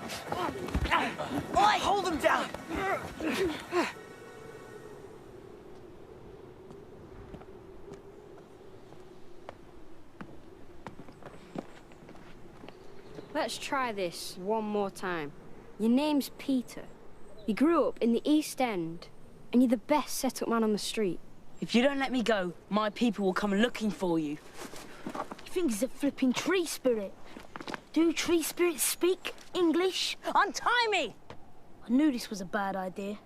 Oi! Hold them down! Let's try this one more time. Your name's Peter. You grew up in the East End, and you're the best set-up man on the street. If you don't let me go, my people will come looking for you. You think he's a flipping tree spirit? Do tree spirits speak English? Untie me! I knew this was a bad idea.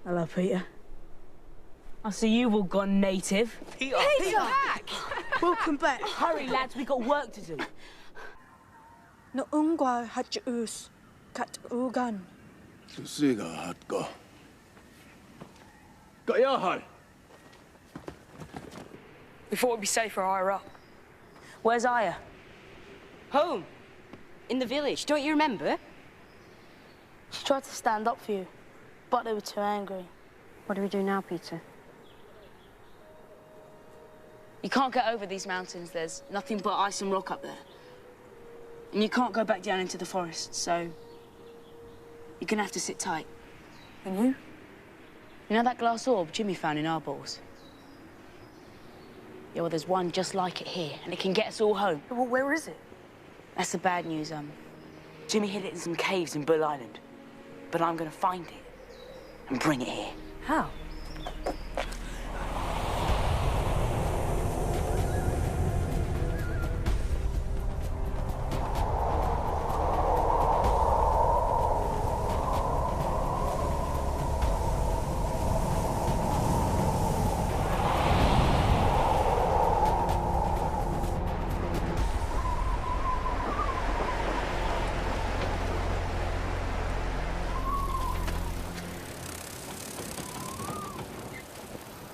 Hello, Peter. I see you've all gone native. Peter! Peter! Back! Welcome back. Hurry, lads, we've got work to do. No ungwa hachus kat ugan. Susiga hatko. Gayahal. We thought it'd be safer higher up. Where's Aya? Home. In the village. Don't you remember? She tried to stand up for you, but they were too angry. What do we do now, Peter? You can't get over these mountains. There's nothing but ice and rock up there. And you can't go back down into the forest, so you're gonna have to sit tight. And you? You know that glass orb Jimmy found in our balls? Yeah, well, there's one just like it here, and it can get us all home. Well, where is it? That's the bad news. Jimmy hid it in some caves in Bull Island. But I'm gonna find it and bring it here. How?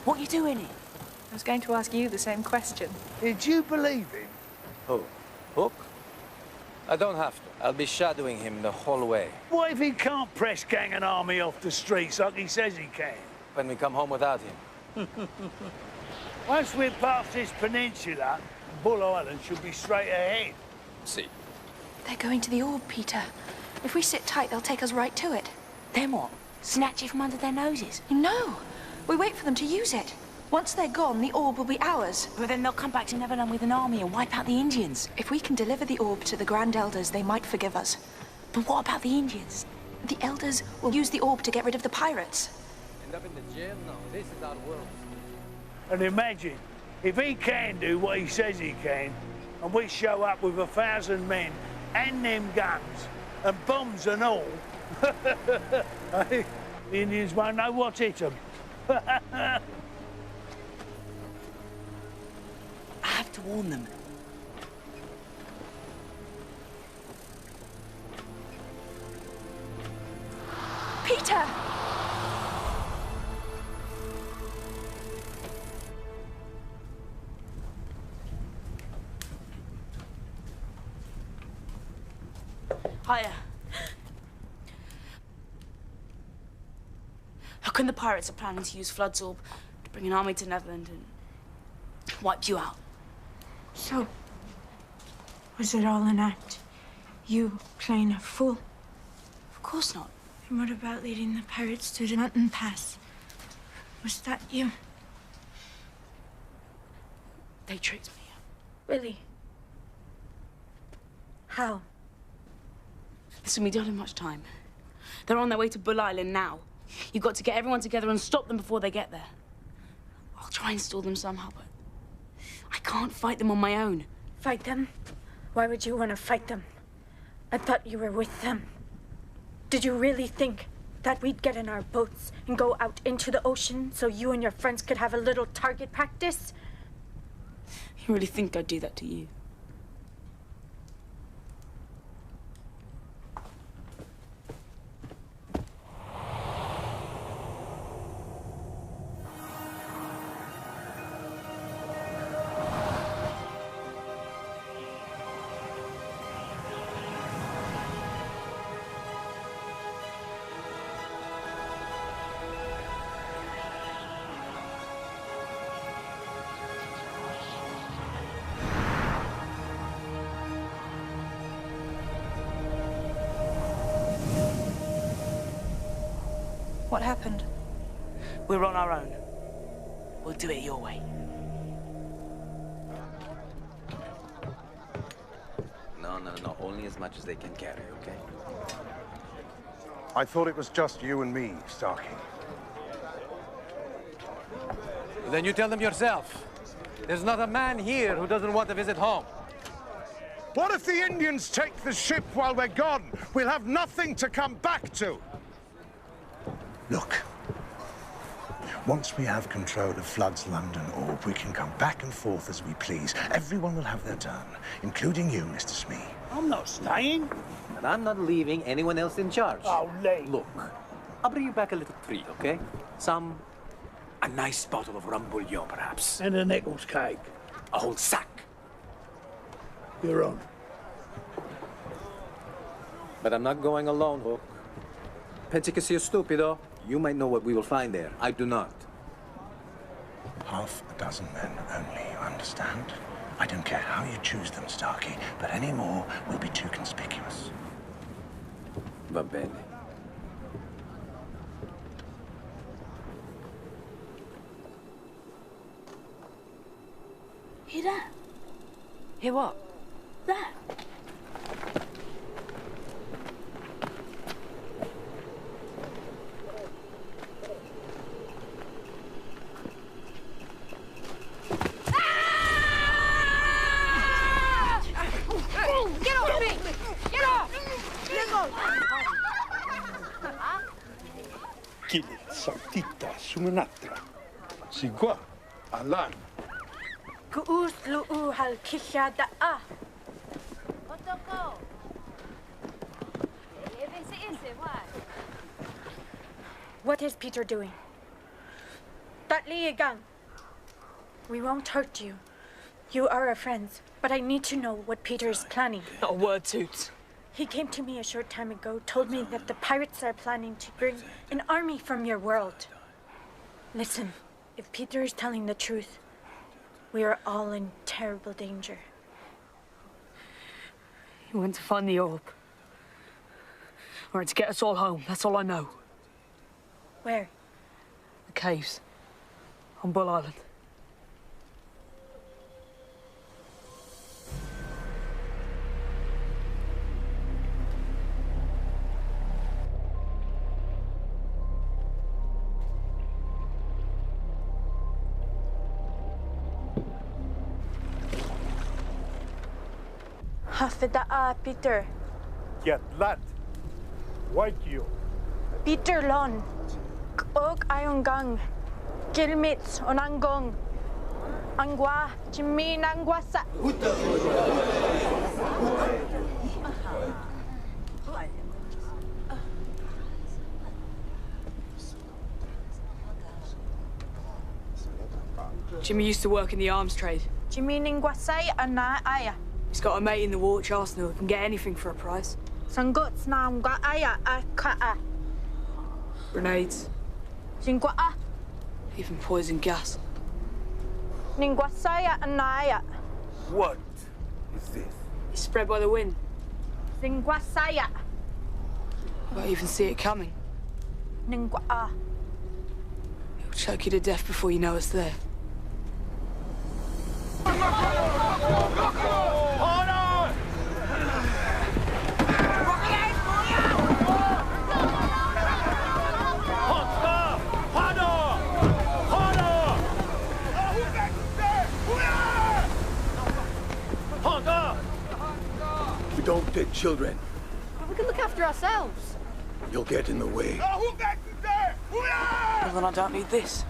What are you doing here? I was going to ask you the same question. Did you believe him? Who? Hook? I don't have to. I'll be shadowing him the whole way. What if he can't press gang an army off the streets like he says he can? When we come home without him. Once we're past this peninsula, Bull Island should be straight ahead. See. They're going to the orb, Peter. If we sit tight, they'll take us right to it. Then what? Snatch it from under their noses? No. We wait for them to use it. Once they're gone, the orb will be ours. But then they'll come back to Neverland with an army and wipe out the Indians. If we can deliver the orb to the Grand Elders, they might forgive us. But what about the Indians? The Elders will use the orb to get rid of the pirates. End up in the jail? No, this is our world. And imagine, if he can do what he says he can, and we show up with 1,000 men and them guns, and bombs and all, the Indians won't know what hit them. I have to warn them. Peter! Hiya. How come the pirates are planning to use Flood's orb to bring an army to Netherland and wipe you out? So, was it all an act? You playing a fool? Of course not. And what about leading the pirates to the mountain pass? Was that you? They tricked me. Really? How? Listen, we don't have much time. They're on their way to Bull Island now. You've got to get everyone together and stop them before they get there. I'll try and stall them somehow, but I can't fight them on my own. Fight them? Why would you want to fight them? I thought you were with them. Did you really think that we'd get in our boats and go out into the ocean so you and your friends could have a little target practice? You really think I'd do that to you? What happened? We're on our own. We'll do it your way. No. Only as much as they can carry, okay? I thought it was just you and me, Starkey. Then you tell them yourself. There's not a man here who doesn't want to visit home. What if the Indians take the ship while we're gone? We'll have nothing to come back to. Look, once we have control of Flood's London orb, we can come back and forth as we please. Everyone will have their turn, including you, Mr. Smee. I'm not staying. And I'm not leaving anyone else in charge. Oh, Lee. Look, I'll bring you back a little treat, okay? A nice bottle of rum bouillon, perhaps. And a Nichols cake. A whole sack. You're on. But I'm not going alone, Hook. Pensi che sia stupido. You might know what we will find there. I do not. Half a dozen men only, you understand? I don't care how you choose them, Starkey, but any more will be too conspicuous. Va bene. Hear that? Hear what? That. Get off me! Get off! Kili, saltita, sumunatra. Si qua, alan. Kuus lu'u hal kisha da'a. What is Peter doing? That liagang. We won't hurt you. You are our friends, but I need to know what Peter is planning. Not a word, Toots. He came to me a short time ago, told me that the pirates are planning to bring an army from your world. Listen, if Peter is telling the truth, we are all in terrible danger. He went to find the orb. Or to get us all home, that's all I know. Where? The caves. On Bull Island. Hafida Peter. Yet lad, wait you. Peter Lon. Og ayongang. Gilmits onangong. Angwa Jimmy Nangwasa. Jimmy used to work in the arms trade. Jimmy Ningwasai ana aya. He's got a mate in the Watch Arsenal who can get anything for a price. Sangots na mga aya ka'a. Grenades. Singwa'a. Even poison gas. Ningwasaya anaya. What is this? It's spread by the wind. Singwasaya. Won't even see it coming. Ningwa'a. It'll choke you to death before you know it's there. Hold on! We don't take children. We can look after ourselves. You'll get in the way. Well, then I don't need this.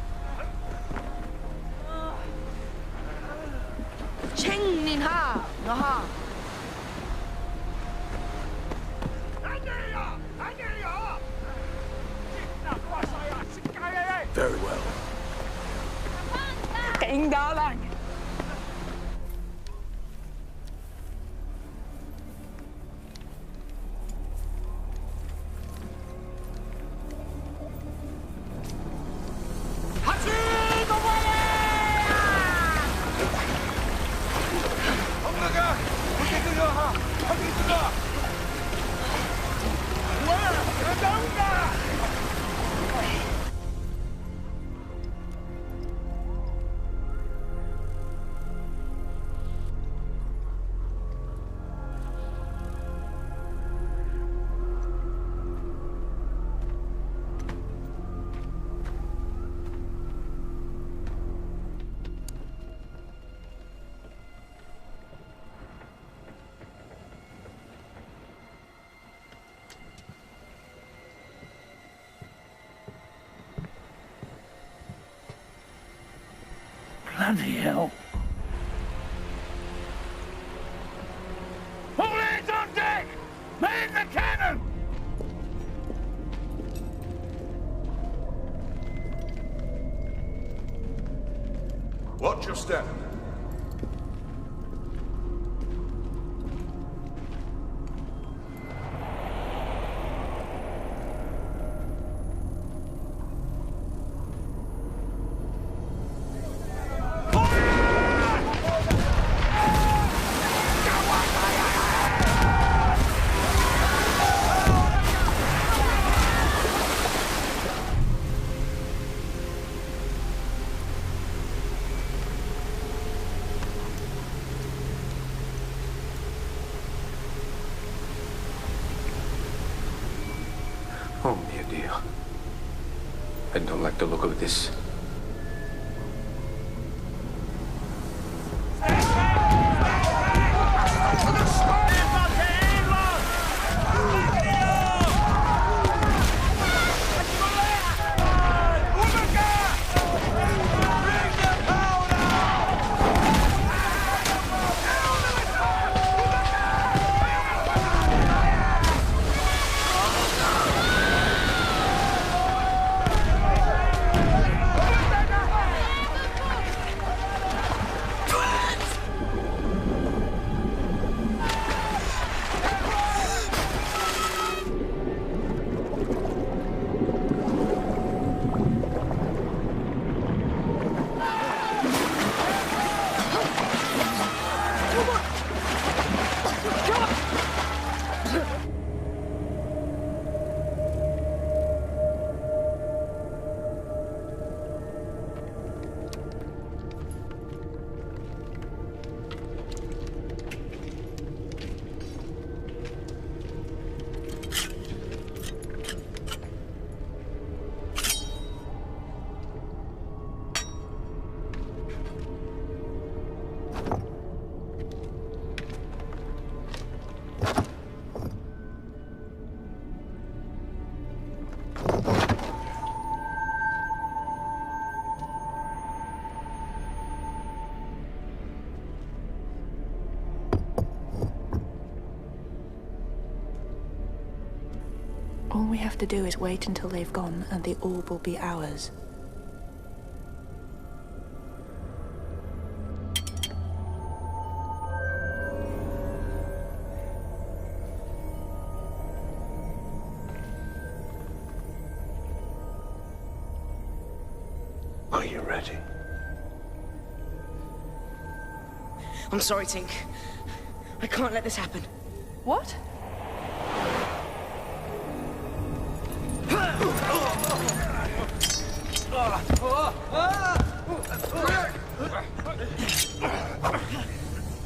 Cheng nin ha, no ha. Very well. Cảnh đó lành. Bloody hell. All hands on deck! Man the cannon! Watch your step. Oh, mio Dio. I don't like the look of this. All we have to do is wait until they've gone, and the orb will be ours. Are you ready? I'm sorry, Tink. I can't let this happen. What?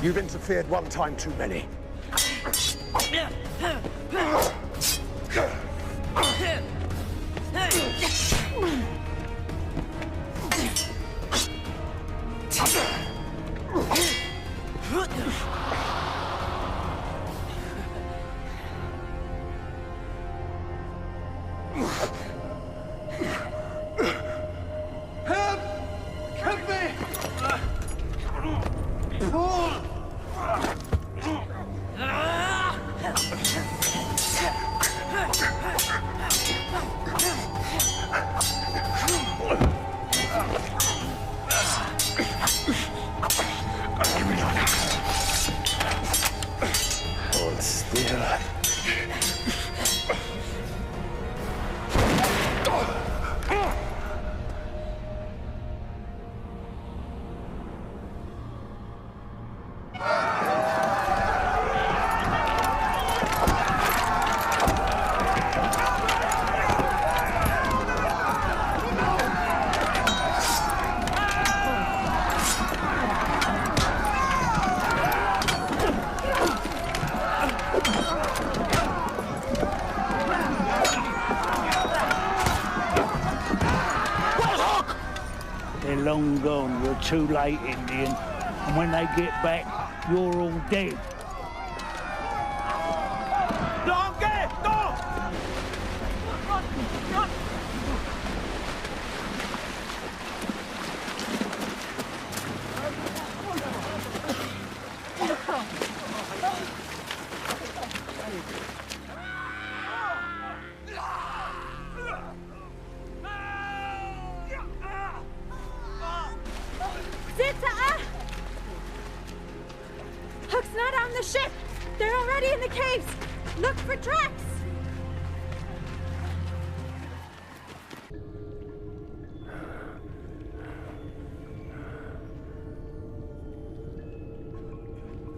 You've interfered one time too many. Hold still. They're long gone. You're too late, Indian. And when they get back, you're all dead. Don't get it! Don't! Hook's not on the ship! They're already in the caves! Look for tracks!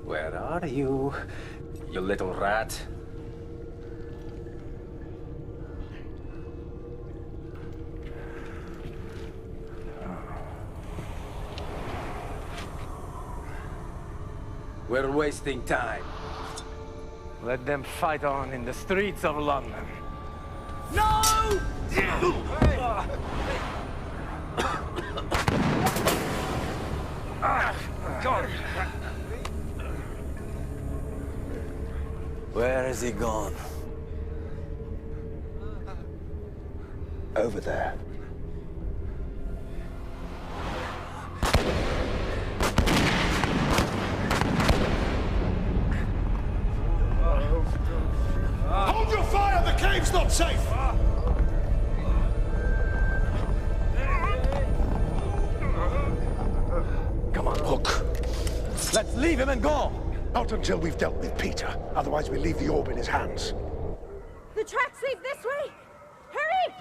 Where are you, you little rat? We're wasting time. Let them fight on in the streets of London. No! God. Where is he gone? Over there. Hold your fire! The cave's not safe! Come on, Hook. Let's leave him and go! Not until we've dealt with Peter. Otherwise, we leave the orb in his hands. The tracks lead this way! Hurry!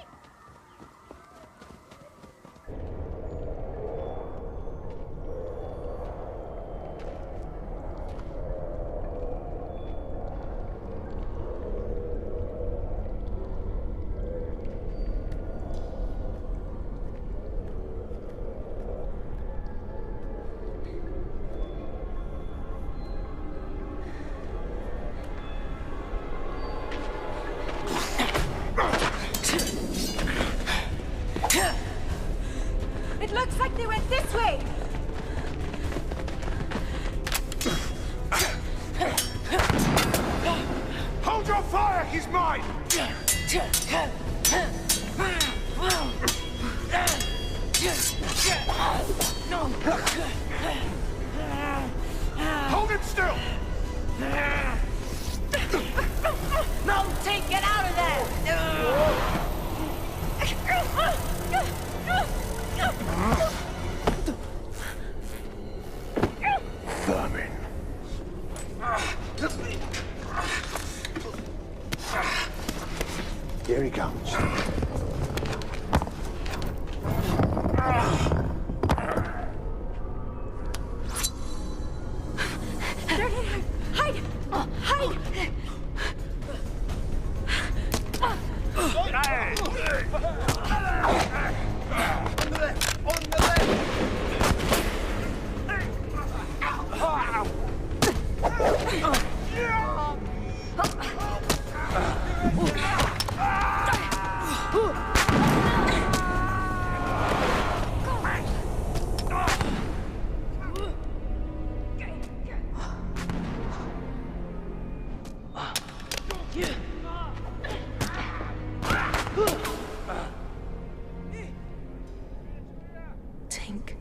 It looks like they went this way! Hold your fire! He's mine! Hold him still! No, take it out of there! Vermin. Here he comes. Tink.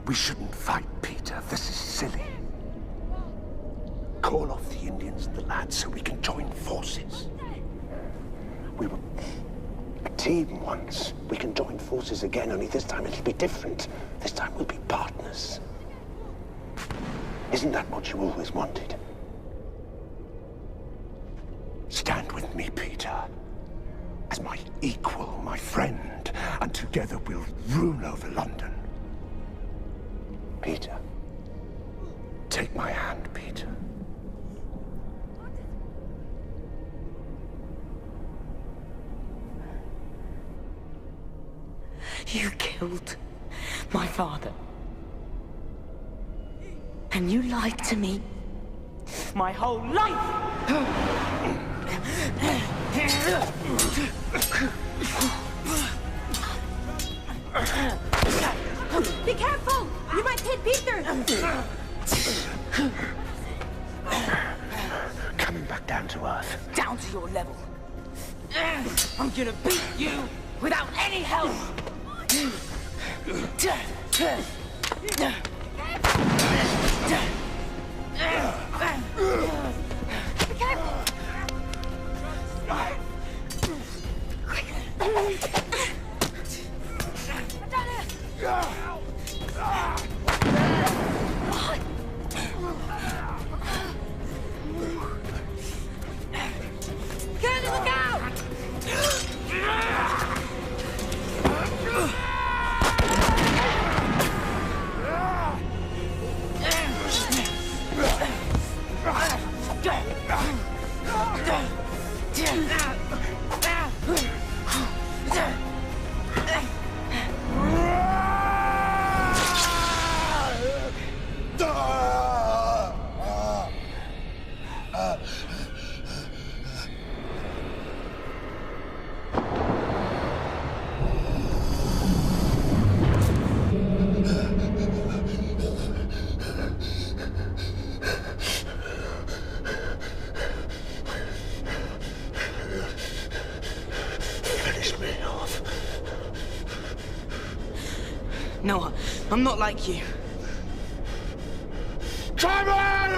We shouldn't fight, Peter. This is silly. Call off the Indians and the lads so we can join forces. We were a team once. We can join forces again, only this time it'll be different. This time we'll be partners. Isn't that what you always wanted? Stand with me, Peter. As my equal, my friend, and together we'll rule over London. Peter. Take my hand, Peter. You killed my father. And you lied to me my whole life! Be careful! You might hit Peter! Coming back down to earth. Down to your level. I'm gonna beat you without any help! Be careful! Kennedy, look out! No, I'm not like you. Come on!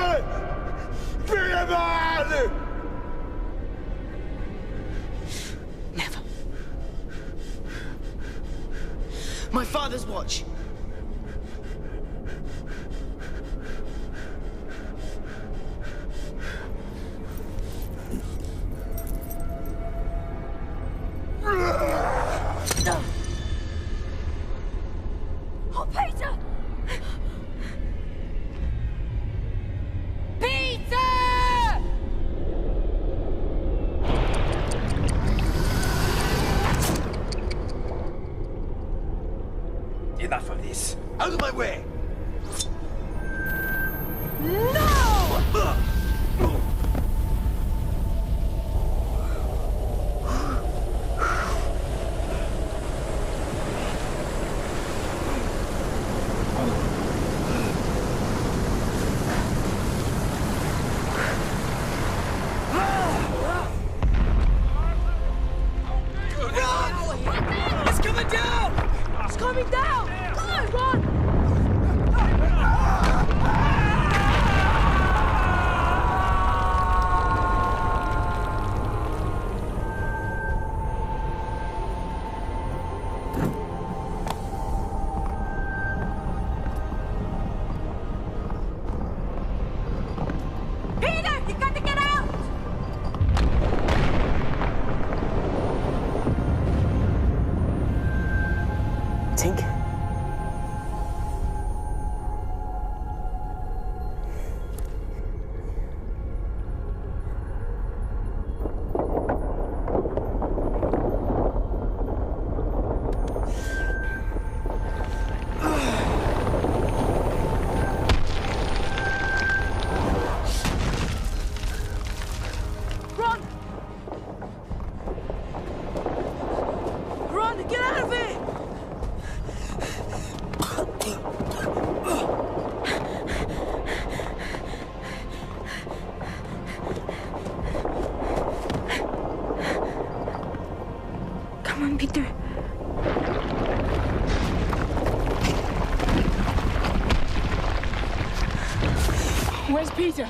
Be a man! Never. My father's watch. Oh, Peter! Peter! Enough of this. Out of my way! No! It's coming down! It's coming down! Go on, run! Peter. Where's Peter?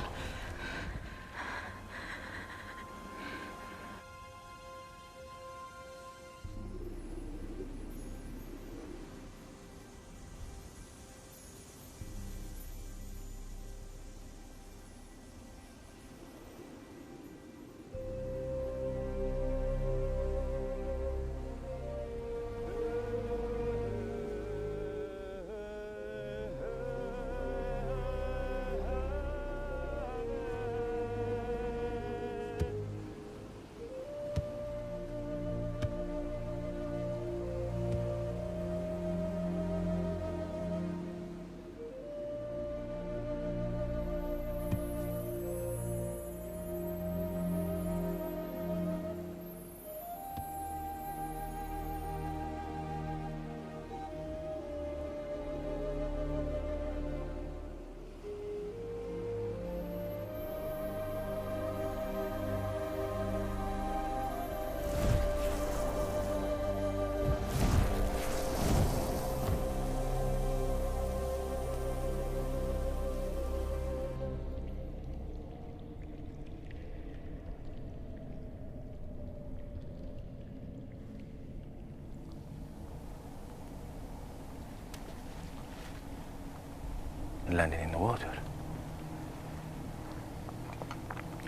Landing in the water.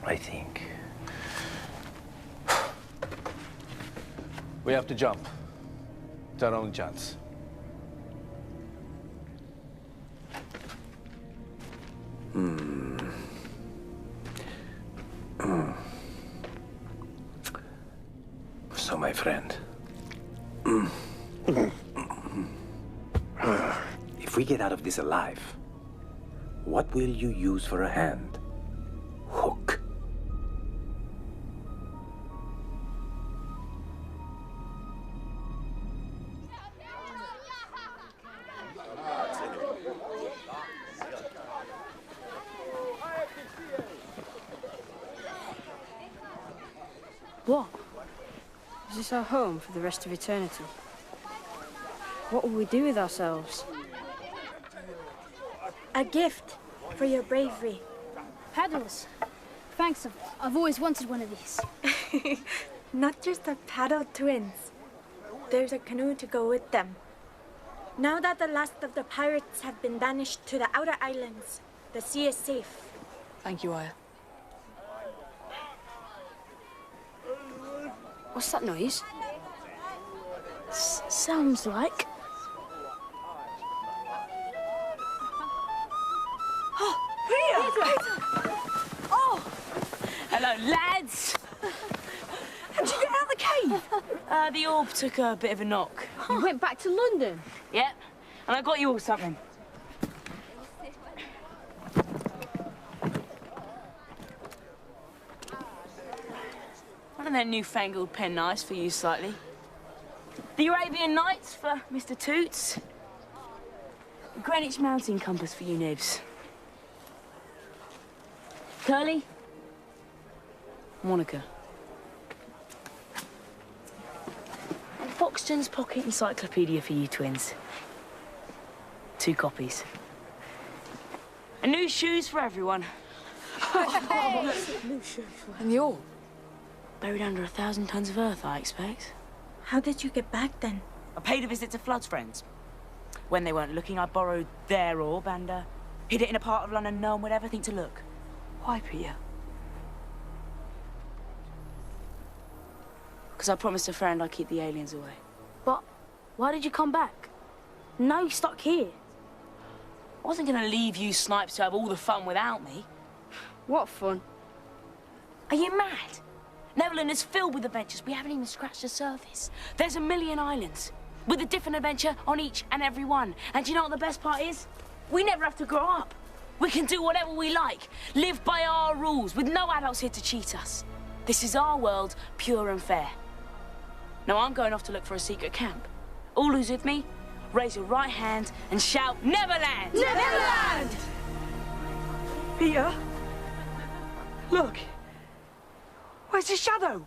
I think we have to jump. It's our only chance. So, my friend, if we get out of this alive, what will you use for a hand? Hook. What? Is this our home for the rest of eternity? What will we do with ourselves? A gift for your bravery. Paddles. Thanks, I've always wanted one of these. Not just the paddle twins. There's a canoe to go with them. Now that the last of the pirates have been banished to the outer islands, the sea is safe. Thank you, Aya. What's that noise? Sounds like... Oh! Hello, lads! How'd you get out of the cave? The orb took a bit of a knock. You went back to London? Yep, and I got you all something. One of their newfangled penknives for you slightly. The Arabian Nights for Mr. Toots. The Greenwich Mountain Compass for you nibs. Curly? Monica. And Foxton's Pocket Encyclopedia for you twins. 2 copies. And new shoes for everyone. And the orb? Buried under 1,000 tons of earth, I expect. How did you get back then? I paid a visit to Flood's friends. When they weren't looking, I borrowed their orb and hid it in a part of London no one would ever think to look. Why, Peter? Because I promised a friend I'd keep the aliens away. But why did you come back? Now you're stuck here. I wasn't going to leave you snipes to have all the fun without me. What fun? Are you mad? Neverland is filled with adventures. We haven't even scratched the surface. There's 1 million islands, with a different adventure on each and every one. And do you know what the best part is? We never have to grow up. We can do whatever we like, live by our rules, with no adults here to cheat us. This is our world, pure and fair. Now I'm going off to look for a secret camp. All who's with me, raise your right hand and shout, Neverland! Neverland! Peter? Look! Where's the shadow?